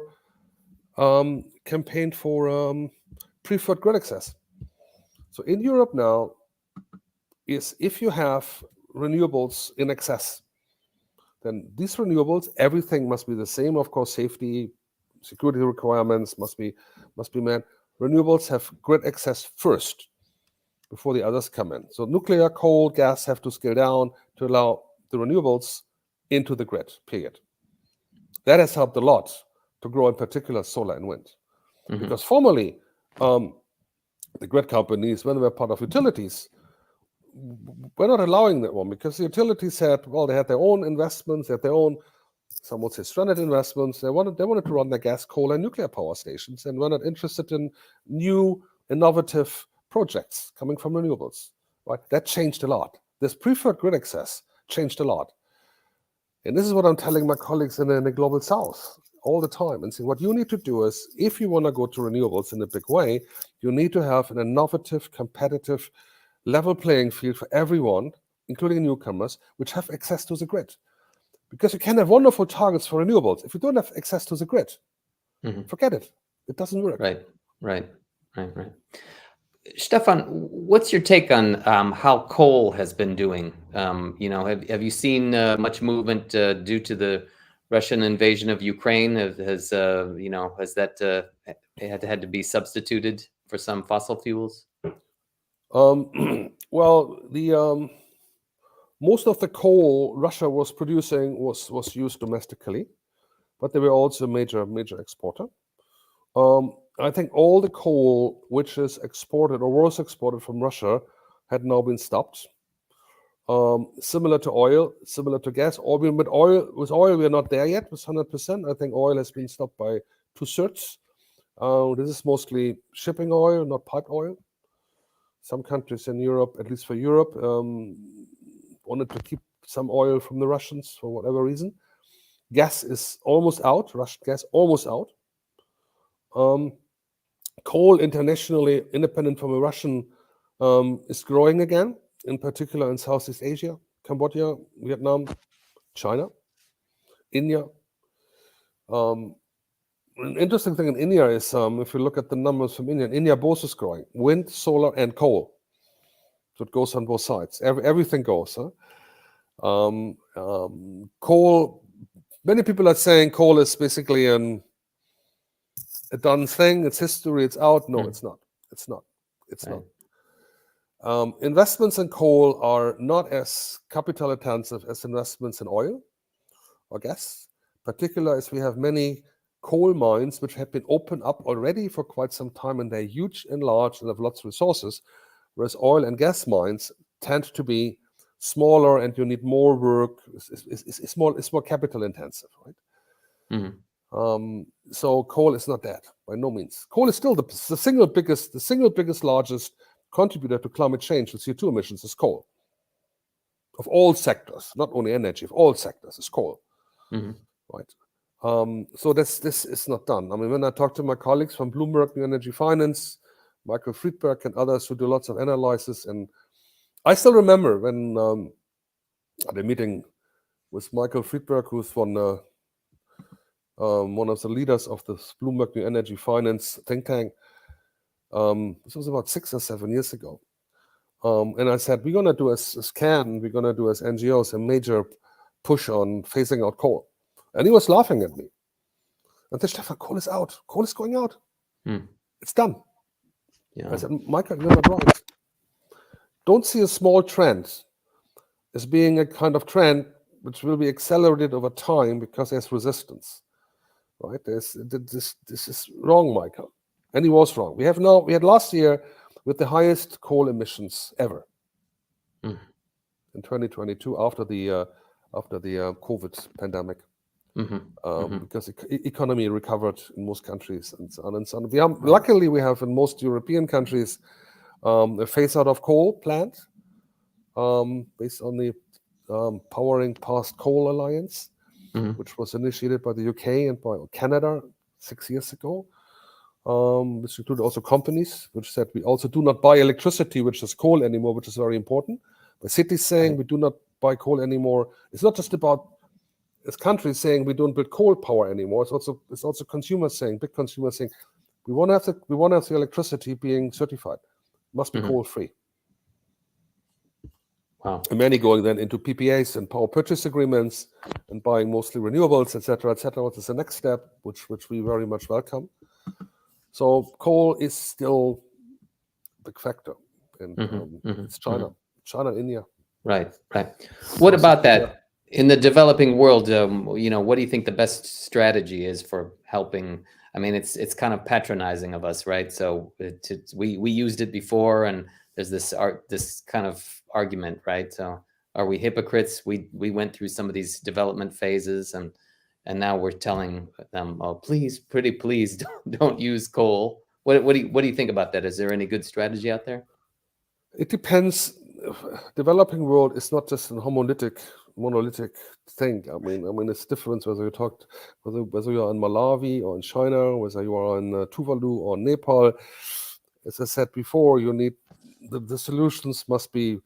preferred grid access. So in Europe now, is if you have renewables in excess, then these renewables, everything must be the same. Of course, safety, security requirements must be met. Renewables have grid access first. before the others come in. So nuclear, coal, gas have to scale down to allow the renewables into the grid, period. That has helped a lot to grow, in particular, solar and wind. Because formerly, the grid companies, when they were part of utilities, were not allowing that one, because the utilities had their own investments, they had their own, some would say, stranded investments. They wanted to run their gas, coal, and nuclear power stations, and were not interested in new, innovative projects coming from renewables. Right? That changed a lot. This preferred grid access changed a lot. And this is what I'm telling my colleagues in the Global South all the time, and saying what you need to do is, if you want to go to renewables in a big way, you need to have an innovative, competitive, level playing field for everyone, including newcomers, which have access to the grid. Because you can have wonderful targets for renewables. If you don't have access to the grid, forget it. It doesn't work. Right. Stephan, what's your take on how coal has been doing? Have you seen much movement due to the Russian invasion of Ukraine? Has that had to be substituted for some fossil fuels? Well, the most of the coal Russia was producing was used domestically, but they were also a major exporter. I think all the coal which is exported or was exported from Russia had now been stopped. Similar to oil, similar to gas. With oil, we are not there yet with 100%. I think oil has been stopped by 2/3. This is mostly shipping oil, not pipe oil. Some countries in Europe, at least for Europe, wanted to keep some oil from the Russians for whatever reason. Gas is almost out, Russian gas almost out. Coal internationally, independent from a Russian, is growing again, in particular in Southeast Asia, Cambodia, Vietnam, China, India. An interesting thing in India is, if you look at the numbers from India both is growing, wind, solar, and coal. So it goes on both sides. Everything goes. Coal, many people are saying coal is basically a done thing. It's history. It's out. No, it's not. It's not. Investments in coal are not as capital intensive as investments in oil or gas, particularly as we have many coal mines which have been opened up already for quite some time, and they're huge and large and have lots of resources, whereas oil and gas mines tend to be smaller and you need more work. It's more capital intensive, right? So coal is not that, by no means. Coal is still the single biggest largest contributor to climate change with CO2 emissions is coal. Of all sectors, not only energy, of all sectors is coal, right? So this is not done. I mean, when I talk to my colleagues from Bloomberg New Energy Finance, Michael Friedberg and others who do lots of analysis, and I still remember when at a meeting with Michael Friedberg, who's one of the leaders of this Bloomberg New Energy Finance think tank. This was about 6 or 7 years ago. And I said, we're going to do as CAN, we're going to do as NGOs a major push on phasing out coal. And he was laughing at me. And said, Stephan, coal is out. Coal is going out. It's done. I said, Michael, you're not right. Don't see a small trend as being a kind of trend which will be accelerated over time because there's resistance. Right? This is wrong, Michael. And he was wrong. We had last year with the highest coal emissions ever in 2022 after the COVID pandemic. Because the economy recovered in most countries and so on and so on. Luckily, we have in most European countries a phase out of coal plant based on the Powering Past Coal Alliance, which was initiated by the UK and by Canada 6 years ago. Which included also companies which said we also do not buy electricity, which is coal anymore, which is very important. The cities saying we do not buy coal anymore. It's not just about it's countries saying we don't build coal power anymore. It's also consumers saying, big consumers saying, we want to have the electricity being certified. It must be coal free. Wow. And many going then into PPAs and power purchase agreements and buying mostly renewables, etc., etc. What is the next step, which we very much welcome. So coal is still a big factor. and it's China, China, India. Right. What about that in the developing world? What do you think the best strategy is for helping? I mean, it's kind of patronizing of us, right? So we used it before, and there's this kind of argument, right? So are we hypocrites? We went through some of these development phases, and now we're telling them, oh, please, pretty please, don't use coal. What do you think about that? Is there any good strategy out there? It depends. Developing world is not just a monolithic thing. I mean, it's different whether you are in Malawi or in China, whether you are in Tuvalu or Nepal. As I said before, you need the solutions must be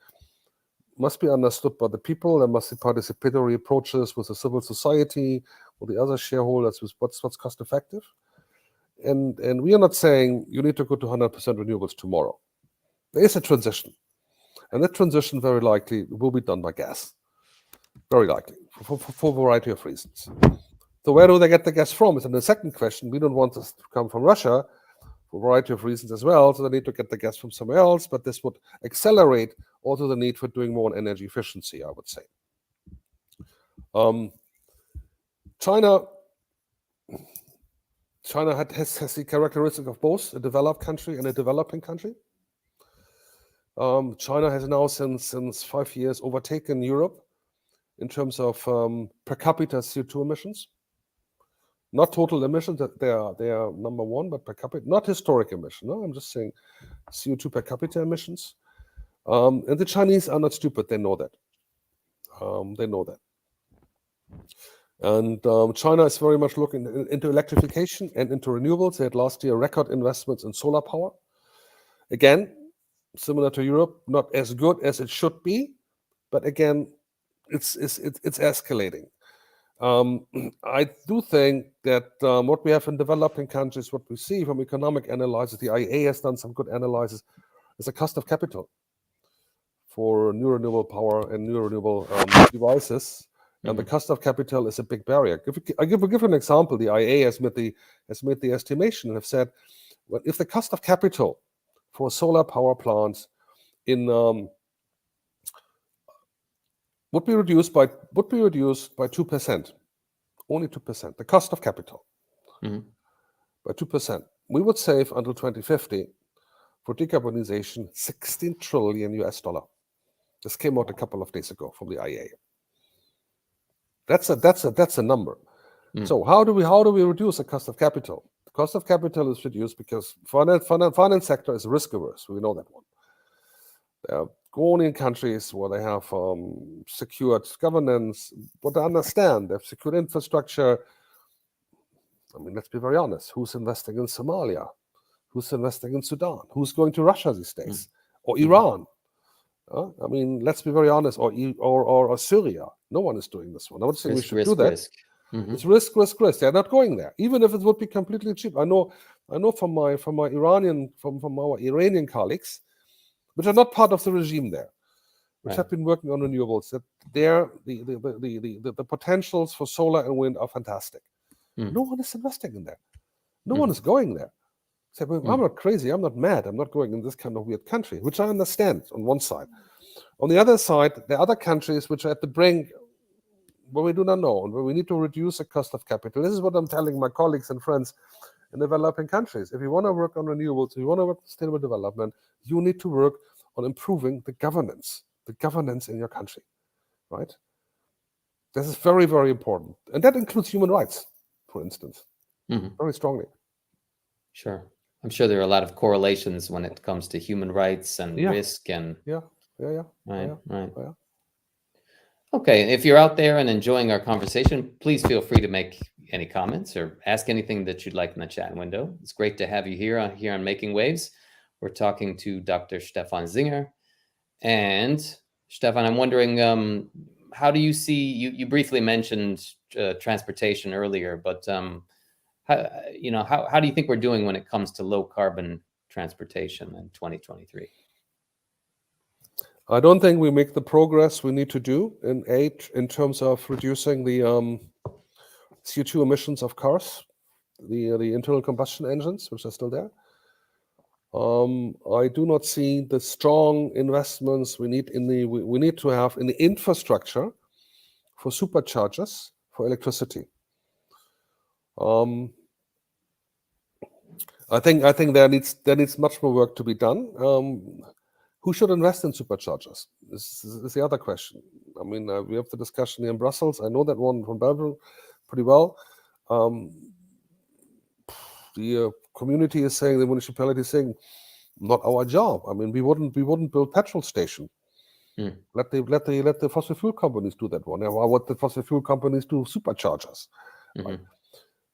understood by the people. There must be participatory approaches with the civil society, with the other shareholders, with what's cost effective. And we are not saying you need to go to 100% renewables tomorrow. There is a transition. And that transition very likely will be done by gas. Very likely, for a variety of reasons. So where do they get the gas from? Is the second question. We don't want this to come from Russia for a variety of reasons as well. So they need to get the gas from somewhere else. But this would accelerate also the need for doing more on energy efficiency, I would say. China has the characteristic of both a developed country and a developing country. China has now, since 5 years, overtaken Europe in terms of per capita CO2 emissions. Not total emissions, that they are number one, but per capita, not historic emission. No, I'm just saying CO2 per capita emissions. And the Chinese are not stupid; they know that. And China is very much looking into electrification and into renewables. They had last year record investments in solar power. Again, similar to Europe, not as good as it should be, but again, it's escalating. I do think that what we have in developing countries, what we see from economic analysis, the IEA has done some good analysis, is the cost of capital for new renewable power and new renewable devices. And the cost of capital is a big barrier. I'll give you an example. The IEA has made the estimation and have said, well, if the cost of capital for solar power plants would be reduced by 2%, only 2%. The cost of capital by 2%, we would save until 2050 for decarbonization $16 trillion US. This came out a couple of days ago from the IEA. That's a number. So how do we reduce the cost of capital? The cost of capital is reduced because finance sector is risk averse. We know that one. There are only in countries where they have secured governance, what they understand, they have secured infrastructure. I mean, let's be very honest. Who's investing in Somalia? Who's investing in Sudan? Who's going to Russia these days? Or Iran? I mean, let's be very honest. Or Syria. No one is doing this one. I would say we should do that. It's risk. They're not going there, even if it would be completely cheap. I know from our Iranian colleagues, which are not part of the regime there, which have been working on renewables, that the potentials for solar and wind are fantastic. No one is investing in there. No one is going there. Say, well, I'm not crazy. I'm not mad. I'm not going in this kind of weird country, which I understand on one side. On the other side, there are other countries which are at the brink where we do not know and where we need to reduce the cost of capital. This is what I'm telling my colleagues and friends in developing countries. If you want to work on renewables, if you want to work on sustainable development, you need to work on improving the governance in your country, right? This is very, very important. And that includes human rights, for instance, very strongly. Sure. I'm sure there are a lot of correlations when it comes to human rights and risk and... Right. Okay, if you're out there and enjoying our conversation, please feel free to make any comments or ask anything that you'd like in the chat window. It's great to have you here on Making Waves. We're talking to Dr. Stephan Singer. And Stephan, I'm wondering, how do you see, you briefly mentioned transportation earlier, but how do you think we're doing when it comes to low carbon transportation in 2023? I don't think we make the progress we need to do in terms of reducing the CO2 emissions of cars, the internal combustion engines, which are still there. I do not see the strong investments we need we need to have in the infrastructure for superchargers for electricity. I think there needs much more work to be done. Who should invest in superchargers? This is the other question. I mean, we have the discussion here in Brussels. I know that one from Belgium pretty well. The community is saying, the municipality is saying, not our job. I mean, we wouldn't build petrol station. Let the fossil fuel companies do that one. Why would the fossil fuel companies do superchargers? Right?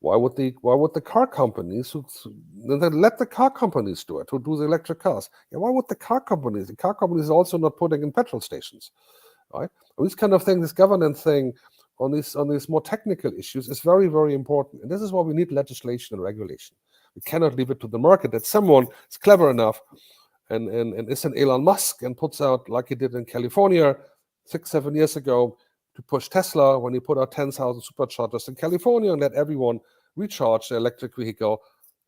Why would the car companies then let the car companies do it, who do the electric cars? Yeah, why would the car companies? The car companies are also not putting in petrol stations, right? This kind of thing, this governance thing on these more technical issues is very, very important. And this is why we need legislation and regulation. We cannot leave it to the market that someone is clever enough and is an Elon Musk and puts out, like he did in California 6-7 years ago, to push Tesla when he put out 10,000 superchargers in California and let everyone recharge their electric vehicle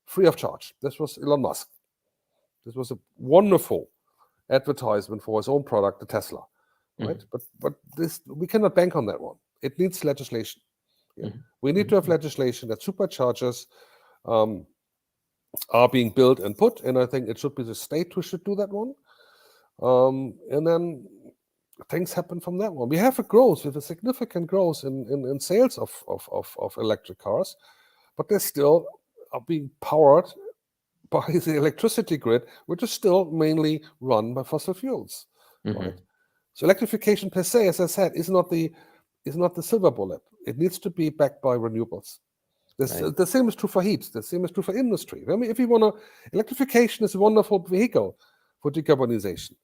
free of charge. This was Elon Musk. This was a wonderful advertisement for his own product, the Tesla, right? But this, we cannot bank on that one. It needs legislation. Yeah. We need to have legislation that superchargers are being built and put, and I think it should be the state who should do that one. And then things happen from that one. We have a significant growth in sales of electric cars, but they still are being powered by the electricity grid, which is still mainly run by fossil fuels. Right? So electrification per se, as I said, is not the silver bullet. It needs to be backed by renewables. The same is true for heat. The same is true for industry. I mean, if you want to, electrification is a wonderful vehicle for decarbonization.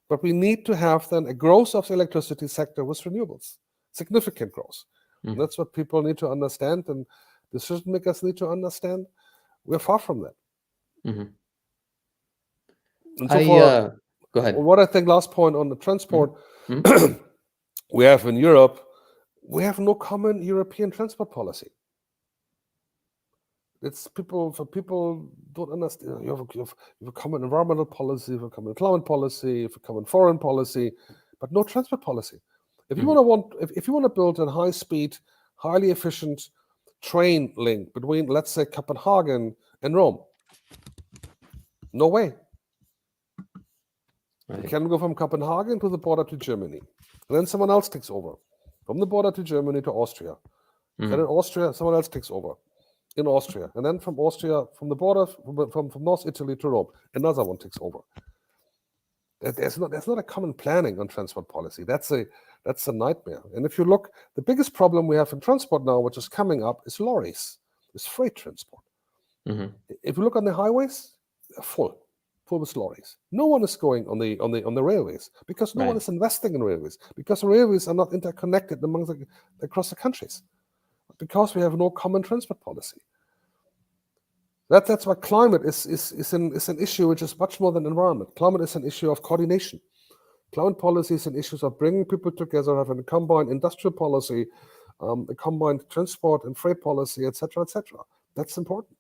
But we need to have then a growth of the electricity sector with renewables, significant growth. And that's what people need to understand, and decision makers need to understand. We're far from that. And so go ahead. What I think, last point on the transport, we have in Europe, we have no common European transport policy. It's people don't understand. You have a common environmental policy, you have a common climate policy, you have a common foreign policy, but no transport policy. If you want to build a high-speed, highly efficient train link between, let's say, Copenhagen and Rome, no way. You can go from Copenhagen to the border to Germany, and then someone else takes over. From the border to Germany to Austria, and in Austria, someone else takes over. In Austria, and then from Austria, from the border, from North Italy to Rome, another one takes over. There's not a common planning on transport policy. That's a nightmare. And if you look, the biggest problem we have in transport now, which is coming up, is lorries, is freight transport. If you look on the highways, they're full with lorries. No one is going on the railways because no one is investing in railways, because railways are not interconnected across the countries, because we have no common transport policy. That's why climate is an issue which is much more than environment. Climate is an issue of coordination. Climate policy is an issue of bringing people together, having a combined industrial policy, a combined transport and freight policy, etc., etc. That's important.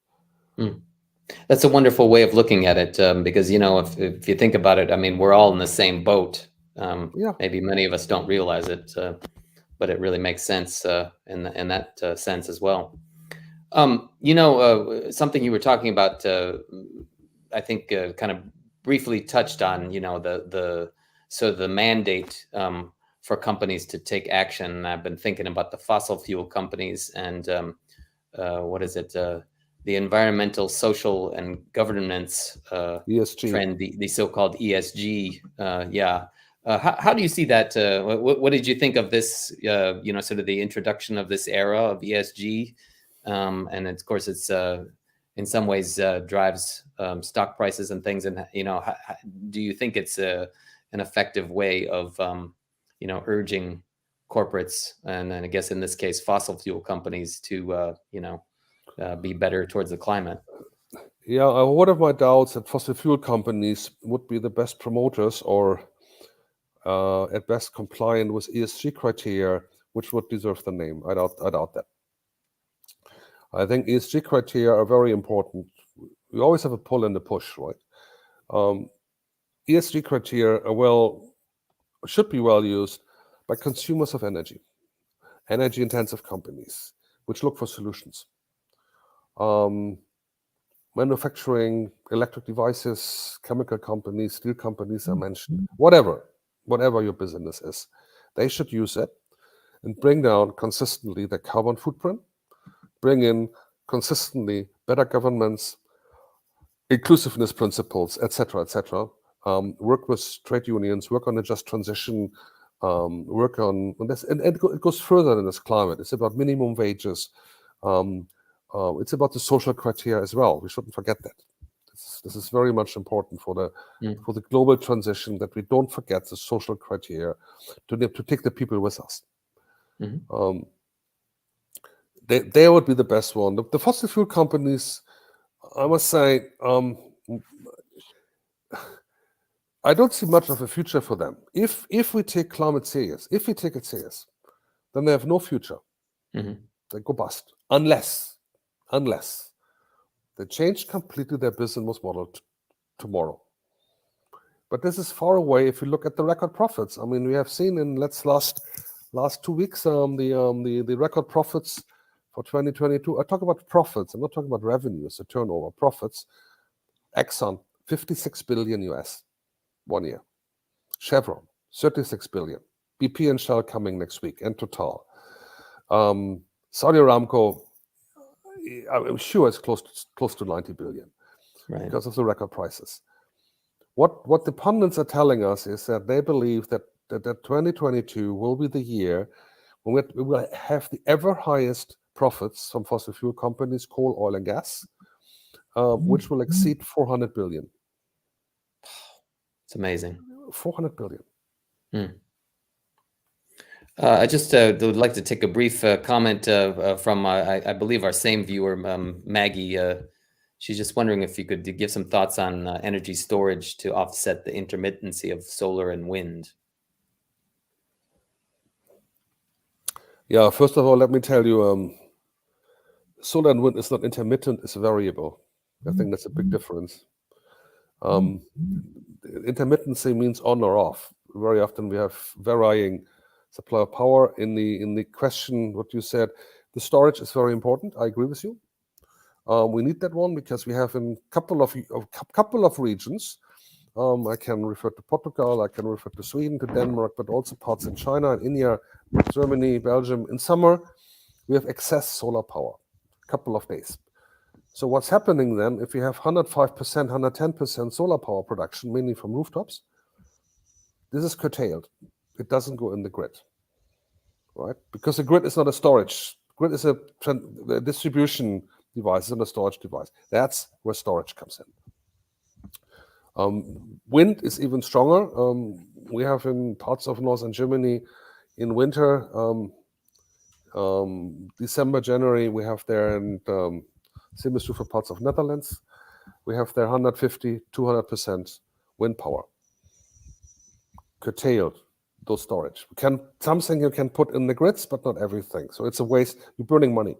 That's a wonderful way of looking at it, because, if you think about it, I mean, we're all in the same boat. Maybe many of us don't realize it, but it really makes sense in that sense as well. Something you were talking about, I think, kind of briefly touched on, the mandate for companies to take action. I've been thinking about the fossil fuel companies and the environmental, social, and governance ESG trend, the so-called ESG. How do you see that? What did you think of this? Sort of the introduction of this era of ESG, and of course, it's in some ways drives stock prices and things. And do you think it's an effective way of urging corporates and I guess in this case fossil fuel companies to be better towards the climate? Yeah, one of my doubts that fossil fuel companies would be the best promoters or at best compliant with ESG criteria, which would deserve the name. I doubt that. I think ESG criteria are very important. We always have a pull and a push, right? ESG criteria should be well used by consumers of energy-intensive companies, which look for solutions. Manufacturing, electric devices, chemical companies, steel companies I mentioned, whatever your business is, they should use it and bring down consistently their carbon footprint, bring in consistently better governments, inclusiveness principles, etc., etc. Work with trade unions, work on a just transition, work on this, and it goes further than this climate. It's about minimum wages. It's about the social criteria as well. We shouldn't forget that. This is very much important for the global transition, that we don't forget the social criteria to take the people with us. They would be the best one. The fossil fuel companies, I must say, I don't see much of a future for them. If we take climate serious, if we take it serious, then they have no future. They go bust. Unless they change completely their business model tomorrow. But this is far away if you look at the record profits. I mean, we have seen in last 2 weeks the record profits for 2022. I talk about profits. I'm not talking about revenues, the turnover, profits. Exxon, $56 billion US, 1 year. Chevron, $36 billion. BP and Shell coming next week, and Total. Saudi Aramco, I'm sure it's close to 90 billion, right, because of the record prices. What the pundits are telling us is that they believe that 2022 will be the year when we will have the ever highest profits from fossil fuel companies, coal, oil, and gas, which will exceed 400 billion. It's amazing. 400 billion. I just would like to take a brief comment from, I believe, our same viewer, Maggie. She's just wondering if you could give some thoughts on energy storage to offset the intermittency of solar and wind. Yeah, first of all, let me tell you, solar and wind is not intermittent, it's variable. I think that's a big difference. Intermittency means on or off. Very often we have varying supply of power. In the question, what you said, the storage is very important. I agree with you. We need that one because we have in a couple of regions. I can refer to Portugal, I can refer to Sweden, to Denmark, but also parts in China and India, Germany, Belgium. In summer, we have excess solar power, a couple of days. So what's happening then, if you have 105%, 110% solar power production, mainly from rooftops, this is curtailed. It doesn't go in the grid, right? Because the grid is not a storage. Grid is a distribution device, it's not a storage device. That's where storage comes in. Wind is even stronger. We have in parts of northern Germany in winter, December, January, we have there, and same is true for parts of Netherlands. We have there 150, 200% wind power. Curtailed, those storage. Something you can put in the grids, but not everything. So it's a waste. You're burning money.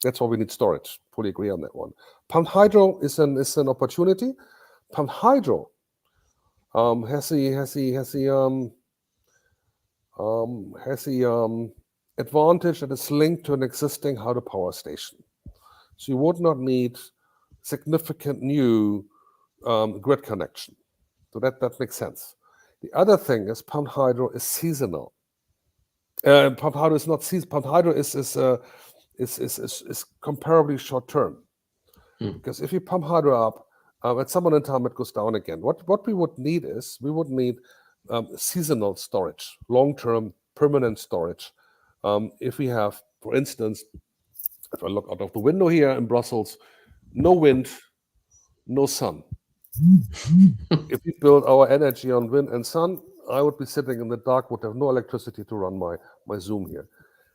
That's why we need storage. Fully agree on that one. Pumped hydro is an opportunity. Pumped hydro has the advantage that it's linked to an existing hydropower station. So you would not need significant new grid connection. So that makes sense. The other thing is pumped hydro is seasonal. Pumped hydro is not seasonal. Pumped hydro is comparably short term. Because if you pump hydro up, at some point in time it goes down again. What we would need is seasonal storage, long-term permanent storage. If we have, for instance, if I look out of the window here in Brussels, no wind, no sun. If we build our energy on wind and sun, I would be sitting in the dark, would have no electricity to run my Zoom here.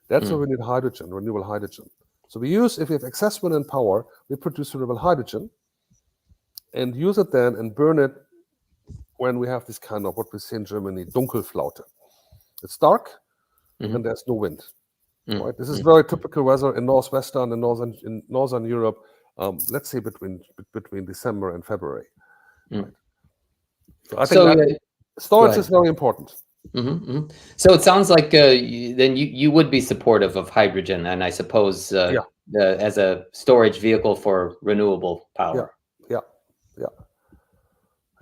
That's why we need hydrogen, renewable hydrogen. So if we have excess wind and power, we produce renewable hydrogen and use it then and burn it when we have this kind of, what we say in Germany, Dunkelflaute. It's dark and there's no wind. Right? This is very typical weather in northwestern and northern Europe. Let's say between December and February. Right? So I think So, that storage ahead. is very important. So it sounds like then you would be supportive of hydrogen, and I suppose as a storage vehicle for renewable power.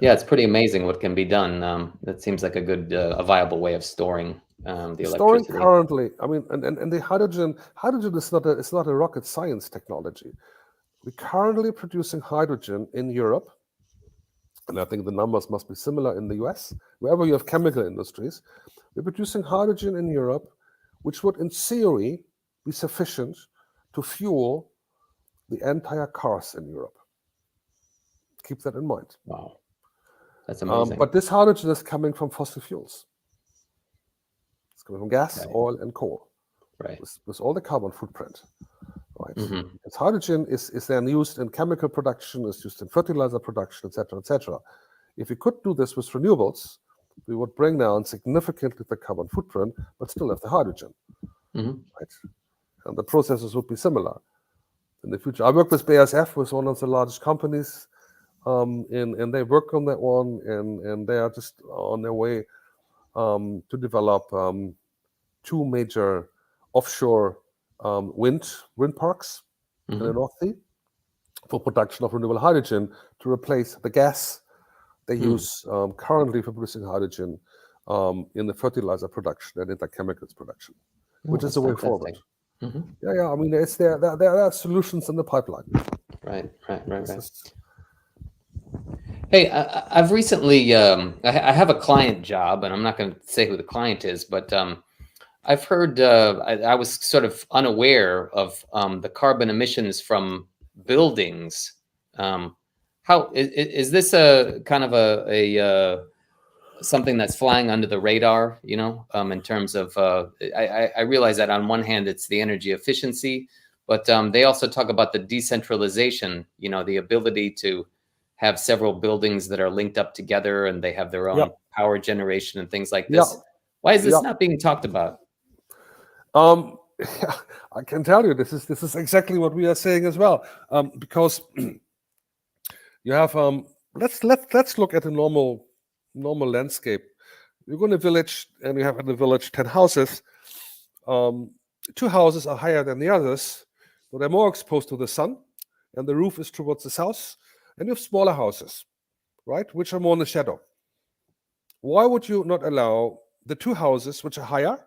Yeah, it's pretty amazing what can be done. That seems like a viable way of storing the Storing electricity. currently, I mean, and the hydrogen is not a rocket science technology. We're currently producing hydrogen in Europe, and I think the numbers must be similar in the US. Wherever you have chemical industries, we're producing hydrogen in Europe, which would, in theory, be sufficient to fuel the entire cars in Europe. Keep that in mind. Wow, that's amazing. But this hydrogen is coming from fossil fuels. It's coming from gas, Right. oil, and coal. Right. With all the carbon footprint. Right. Mm-hmm. Because hydrogen is then used in chemical production, is used in fertilizer production, etc., etc. If we could do this with renewables, we would bring down significantly the carbon footprint, but still have the hydrogen. Mm-hmm. Right? And the processes would be similar in the future. I work with BASF, with one of the largest companies, and they work on that one, and they are just on their way to develop 2 major offshore wind parks in the North Sea for production of renewable hydrogen to replace the gas they use currently for producing hydrogen in the fertilizer production and in the chemicals production, which is the way forward. I mean, there are solutions in the pipeline. Right. Hey, I've recently I have a client job, and I'm not going to say who the client is, but I've heard I was sort of unaware of the carbon emissions from buildings. How is this a kind of a something that's flying under the radar? In terms of I realize that on one hand it's the energy efficiency, but they also talk about the decentralization. The ability to have several buildings that are linked up together, and they have their own power generation and things like this. Why is this not being talked about? I can tell you this is exactly what we are saying as well, because you have let's look at a normal landscape. You go in a village, and you have in the village 10 houses. 2 houses are higher than the others, so they're more exposed to the sun, and the roof is towards the south. And you have smaller houses, right, which are more in the shadow. Why would you not allow the 2 houses which are higher,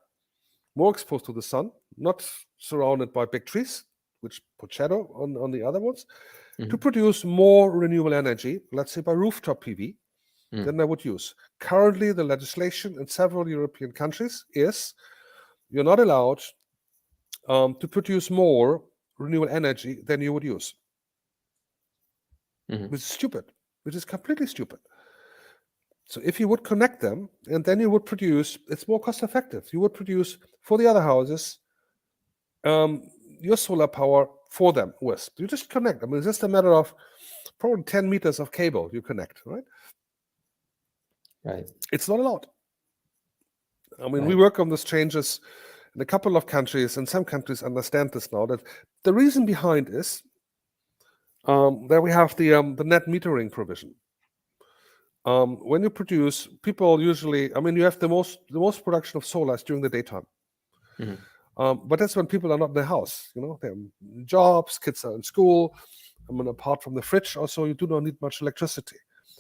more exposed to the sun, not surrounded by big trees, which put shadow on the other ones, to produce more renewable energy, let's say by rooftop PV, than they would use? Currently, the legislation in several European countries is you're not allowed to produce more renewable energy than you would use. Which is stupid, which is completely stupid. So if you would connect them, and then you would produce, it's more cost effective. You would produce for the other houses your solar power for them with. You just connect. I mean, it's just a matter of probably 10 meters of cable you connect, right? Right. It's not allowed. I mean, we work on these changes in a couple of countries, and some countries understand this now, that the reason behind is there we have the net metering provision. When you produce, people usually, I mean, you have the most production of solar is during the daytime. But that's when people are not in their house. They're in jobs, kids are in school. I mean, apart from the fridge, also you do not need much electricity.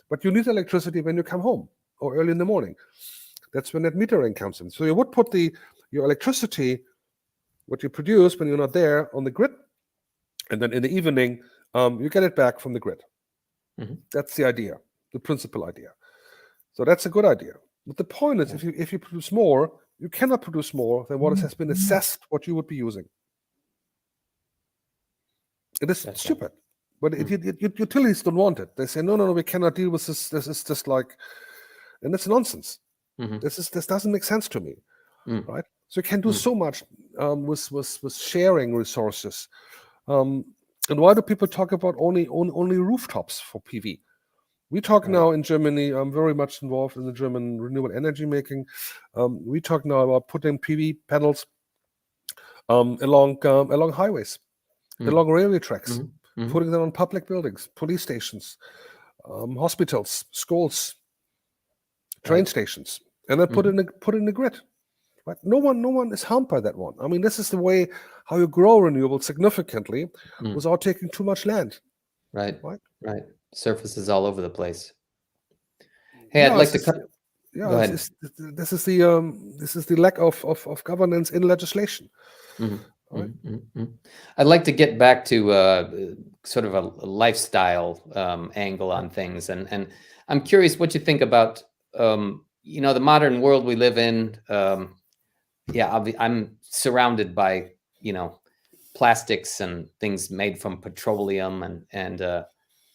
But you need electricity when you come home or early in the morning. That's when net metering comes in. So you would put your electricity, what you produce when you're not there, on the grid, and then in the evening you get it back from the grid. That's the idea, the principal idea. So that's a good idea. But the point is, if you produce more, you cannot produce more than what has been assessed what you would be using. It is stupid. But utilities don't want it. They say, no, we cannot deal with this. This is just like, and it's nonsense. This doesn't make sense to me, right? So you can do so much with sharing resources. And why do people talk about only rooftops for PV? We talk now in Germany. I'm very much involved in the German renewable energy making. We talk now about putting PV panels along highways, along railway tracks, putting them on public buildings, police stations, hospitals, schools, train stations, and then put in the grid. Right? No one is harmed by that one. I mean, this is the way how you grow renewables significantly without taking too much land. Right. Surfaces all over the place. Hey, Yeah, I'd like to cut. yeah, Go ahead. this is the lack of governance in legislation. Right? I'd like to get back to sort of a lifestyle angle on things, and I'm curious what you think about the modern world we live in. I'm surrounded by plastics and things made from petroleum, and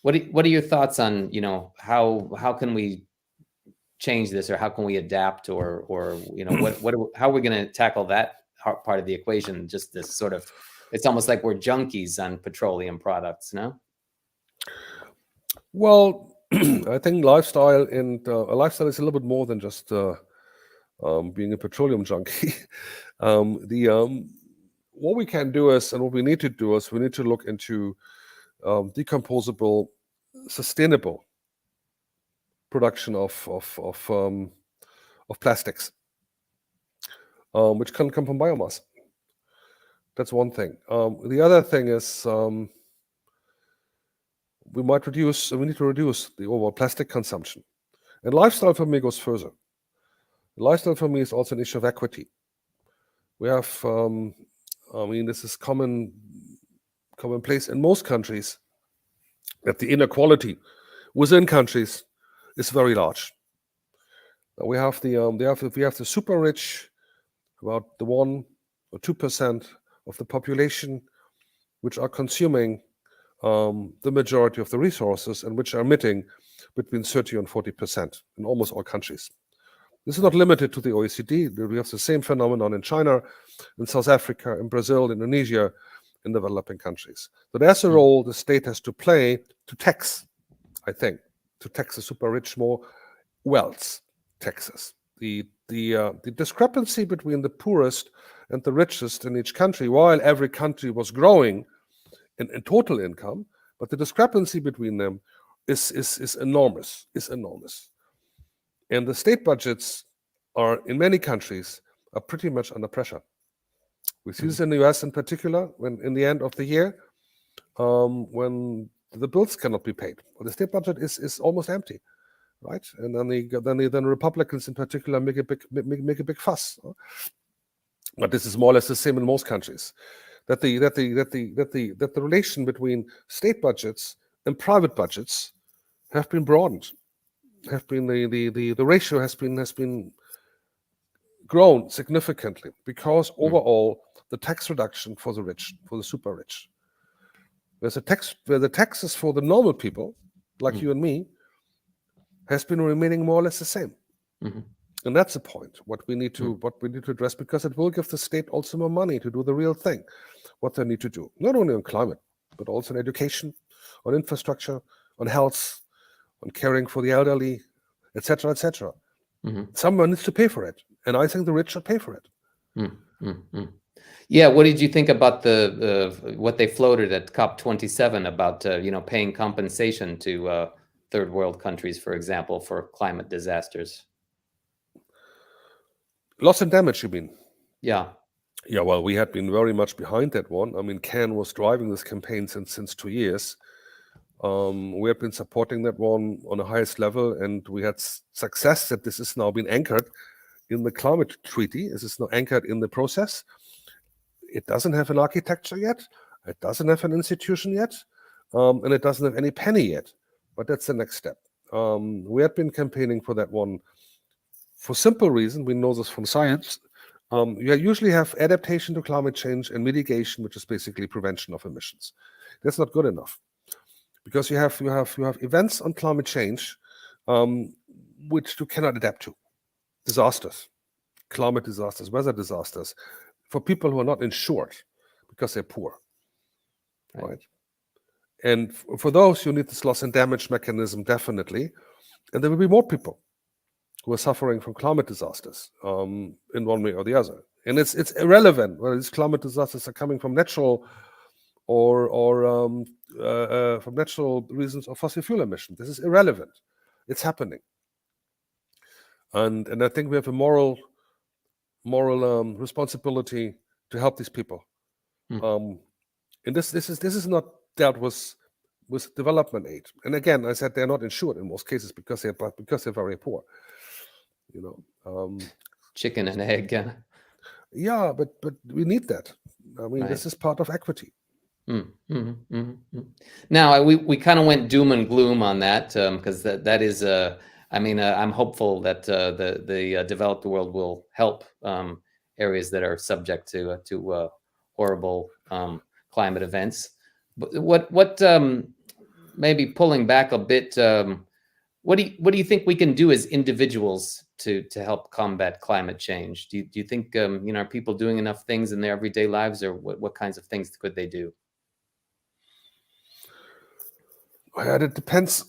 what are your thoughts on how can we change this, or how can we adapt, or how are we going to tackle that part of the equation? Just this sort of, it's almost like we're junkies on petroleum products, no? Well, I think lifestyle a lifestyle is a little bit more than just being a petroleum junkie. What we can do is, and what we need to do is, we need to look into decomposable, sustainable production of plastics, which can come from biomass. That's one thing. The other thing is we need to reduce the overall plastic consumption. And lifestyle for me goes further. Lifestyle for me is also an issue of equity. We have, this is commonplace in most countries, that the inequality within countries is very large. We have the super rich, about the 1 or 2% of the population, which are consuming the majority of the resources, and which are emitting between 30 and 40% in almost all countries. This is not limited to the OECD. We have the same phenomenon in China, in South Africa, in Brazil, Indonesia, in developing countries. So there's a role the state has to play to tax, I think, to tax the super rich more. Wealth taxes. The discrepancy between the poorest and the richest in each country, while every country was growing in total income, but the discrepancy between them is enormous. And the state budgets are, in many countries, are pretty much under pressure. We see this in the US in particular, when in the end of the year, when the bills cannot be paid, or the state budget is almost empty, right? And then Republicans in particular make a big fuss. But this is more or less the same in most countries. That the relation between state budgets and private budgets have been broadened. The ratio has been grown significantly, because overall the tax reduction for the rich, for the super rich, where the taxes for the normal people like you and me has been remaining more or less the same. And that's the point. What we need to address, because it will give the state also more money to do the real thing, what they need to do, not only on climate, but also on education, on infrastructure, on health, on caring for the elderly, etc., etc. Someone needs to pay for it, and I think the rich should pay for it. Yeah, what did you think about what they floated at COP27 about paying compensation to third world countries, for example, for climate disasters? Loss and damage, you mean? Yeah. Yeah, well, we had been very much behind that one. I mean, Ken was driving this campaign since 2 years. We have been supporting that one on the highest level, and we had success that this has now been anchored in the climate treaty. This is now anchored in the process. It doesn't have an architecture yet. It doesn't have an institution yet. And it doesn't have any penny yet. But that's the next step. We have been campaigning for that one for simple reason. We know this from science. You usually have adaptation to climate change and mitigation, which is basically prevention of emissions. That's not good enough, because you have events on climate change which you cannot adapt to. Disasters, climate disasters, weather disasters, for people who are not insured because they're poor, right? And for those, you need this loss and damage mechanism, definitely. And there will be more people who are suffering from climate disasters in one way or the other. And it's irrelevant whether these climate disasters are coming from natural or from natural reasons or fossil fuel emission. This is irrelevant. It's happening. And I think we have a moral responsibility to help these people. And this is not dealt with development aid. And again, I said they're not insured in most cases because they're very poor. Chicken and egg. Yeah, but we need that. I mean, Right. this is part of equity. Now we kind of went doom and gloom on that because that is I'm hopeful that the developed world will help areas that are subject to horrible climate events. But what maybe pulling back a bit, what do you think we can do as individuals to help combat climate change? Do you think are people doing enough things in their everyday lives, or what kinds of things could they do? It depends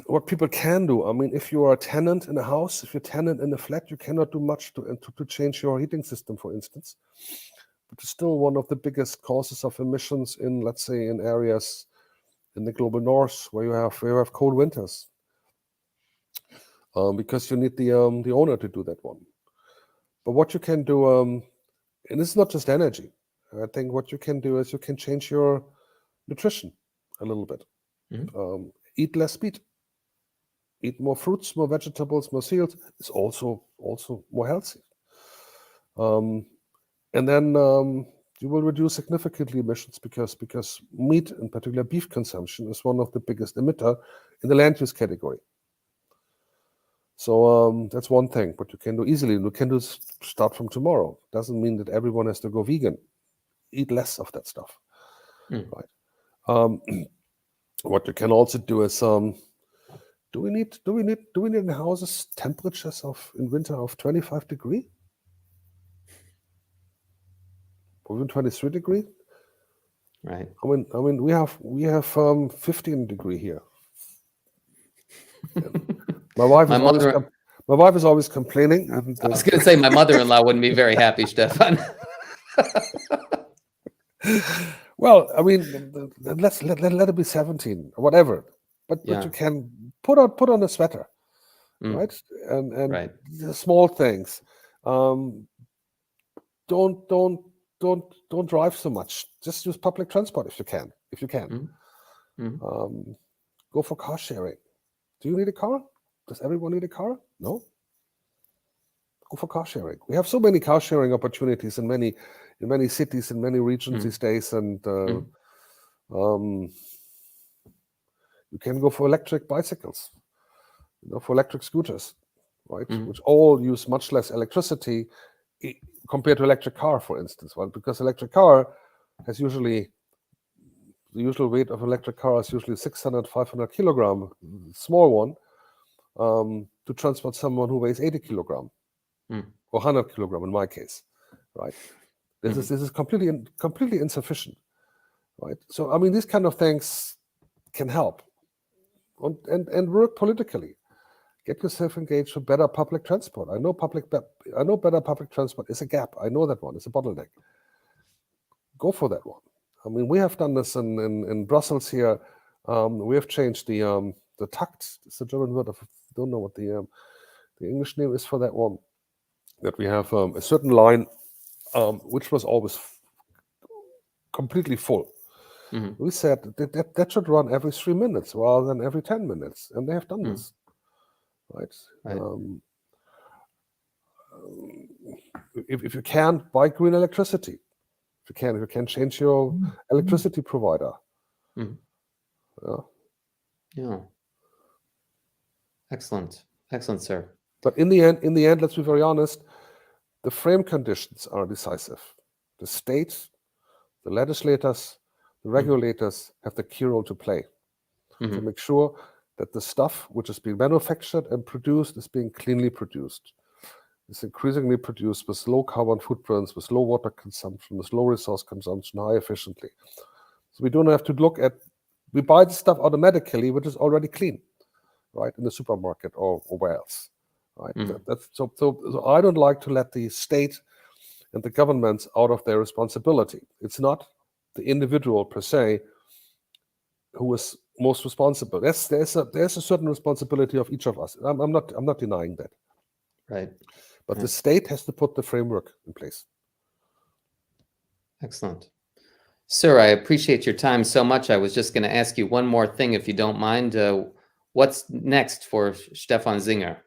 what people can do. I mean, if you are a tenant in a house, if you're a tenant in a flat, you cannot do much to change your heating system, for instance. But it's still one of the biggest causes of emissions in, let's say, in areas in the global north where you have cold winters, because you need the owner to do that one. But what you can do, and it's not just energy. I think what you can do is you can change your nutrition a little bit. Eat less meat. Eat more fruits, more vegetables, more cereals. It's also more healthy. And then you will reduce significantly emissions because meat, in particular beef consumption, is one of the biggest emitter in the land use category. So that's one thing, but you can do easily. You can do start from tomorrow. Doesn't mean that everyone has to go vegan. Eat less of that stuff, right? What you can also do is, do we need in houses temperatures in winter of 25 degrees? Or even 23 degrees? Right. I mean, we have 15 degree here. My wife is always complaining. I was going to say my mother-in-law wouldn't be very happy, Stephan. Well, I mean, let it be 17 or whatever. But you can put on a sweater, right? And right. The small things. Don't drive so much. Just use public transport if you can. Go for car sharing. Do you need a car? Does everyone need a car? No. Go for car sharing. We have so many car sharing opportunities in many cities, in many regions these days, and you can go for electric bicycles, for electric scooters, right? Which all use much less electricity compared to electric car, for instance. Well, because electric car has the usual weight of electric car is usually 600, 500 kilogram, small one, to transport someone who weighs 80 kilogram. Or 100 kilogram in my case, right? This is completely insufficient, right? So I mean, these kind of things can help, and work politically. Get yourself engaged with better public transport. I know better public transport is a gap. I know that one. It's a bottleneck. Go for that one. I mean, we have done this in Brussels here. We have changed the takt. It's the German word. I don't know what the English name is for that one. That we have a certain line which was always completely full. We said that should run every 3 minutes rather than every 10 minutes, and they have done this, right? If you can, buy green electricity. If you can change your electricity provider. Yeah. Excellent, sir. But in the end, let's be very honest. The frame conditions are decisive. The states, the legislators, the regulators have the key role to play to make sure that the stuff which is being manufactured and produced is being cleanly produced. It's increasingly produced with low carbon footprints, with low water consumption, with low resource consumption, high efficiently. So we don't have to we buy the stuff automatically, which is already clean, right, in the supermarket or where else. Right. So I don't like to let the state and the governments out of their responsibility. It's not the individual per se who is most responsible. There's a certain responsibility of each of us. I'm not denying that. Right. But the state has to put the framework in place. Excellent. Sir, I appreciate your time so much. I was just going to ask you one more thing, if you don't mind. What's next for Stephan Singer?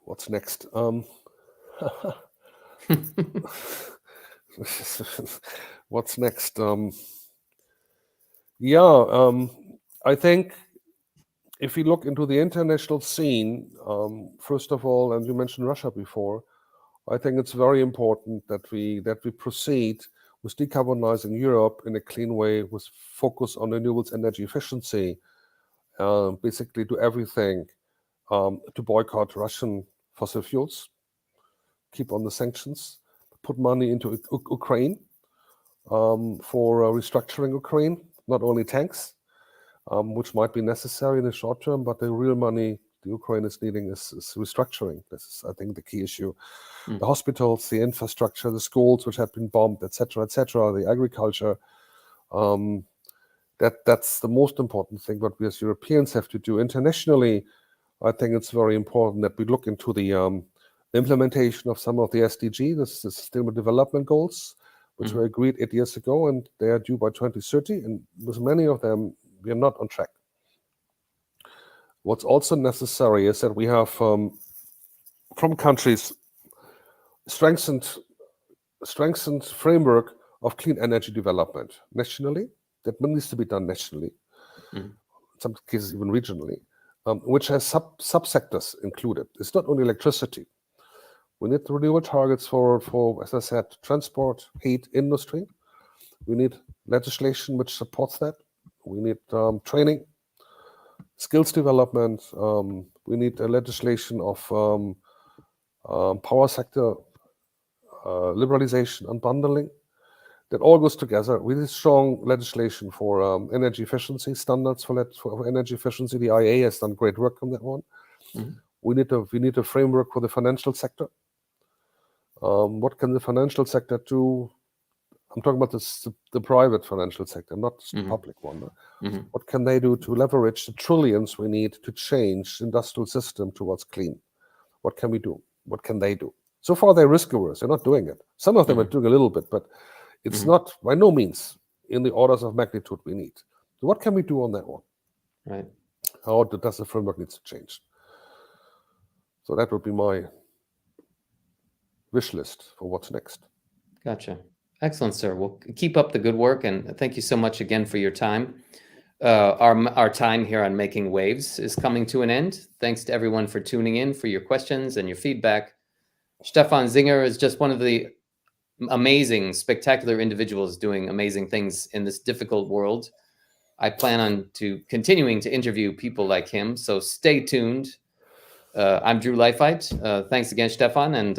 What's next? What's next? I think if we look into the international scene, first of all, and you mentioned Russia before, I think it's very important that we proceed with decarbonizing Europe in a clean way, with focus on renewables, energy efficiency, basically do everything to boycott Russian fossil fuels, keep on the sanctions, put money into Ukraine for restructuring Ukraine, not only tanks, which might be necessary in the short term, but the real money the Ukraine is needing is restructuring. This is, I think, the key issue. The hospitals, the infrastructure, the schools which have been bombed, etc., the agriculture. That's the most important thing. What we as Europeans have to do internationally, I think it's very important that we look into the implementation of some of the SDG, the Sustainable Development Goals, which were agreed 8 years ago, and they are due by 2030. And with many of them, we are not on track. What's also necessary is that we have, from countries, strengthened framework of clean energy development nationally. That needs to be done nationally, in some cases even regionally, which has subsectors included. It's not only electricity. We need renewable targets for, as I said, transport, heat, industry. We need legislation which supports that. We need training, skills development. We need a legislation of power sector liberalization, unbundling. That all goes together. We need strong legislation for energy efficiency, standards for energy efficiency. The IA has done great work on that one. We need a framework for the financial sector. What can the financial sector do? I'm talking about the private financial sector, not the public one. What can they do to leverage the trillions we need to change the industrial system towards clean? What can we do? What can they do? So far, they're risk averse. They're not doing it. Some of them are doing a little bit, but it's not, by no means, in the orders of magnitude we need. So what can we do on that one? Right. How does the framework need to change? So that would be my wish list for what's next. Gotcha. Excellent, sir. Well, keep up the good work, and thank you so much again for your time. Our time here on Making Waves is coming to an end. Thanks to everyone for tuning in, for your questions and your feedback. Stephan Singer is just one of the amazing, spectacular individuals doing amazing things in this difficult world. I plan on continuing to interview people like him, so stay tuned. I'm Drew Leifheit. Thanks again, Stephan, and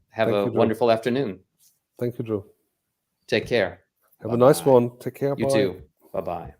have a wonderful afternoon. Thank you, Drew. Take care. Have a nice one. Take care. You too. Bye-bye.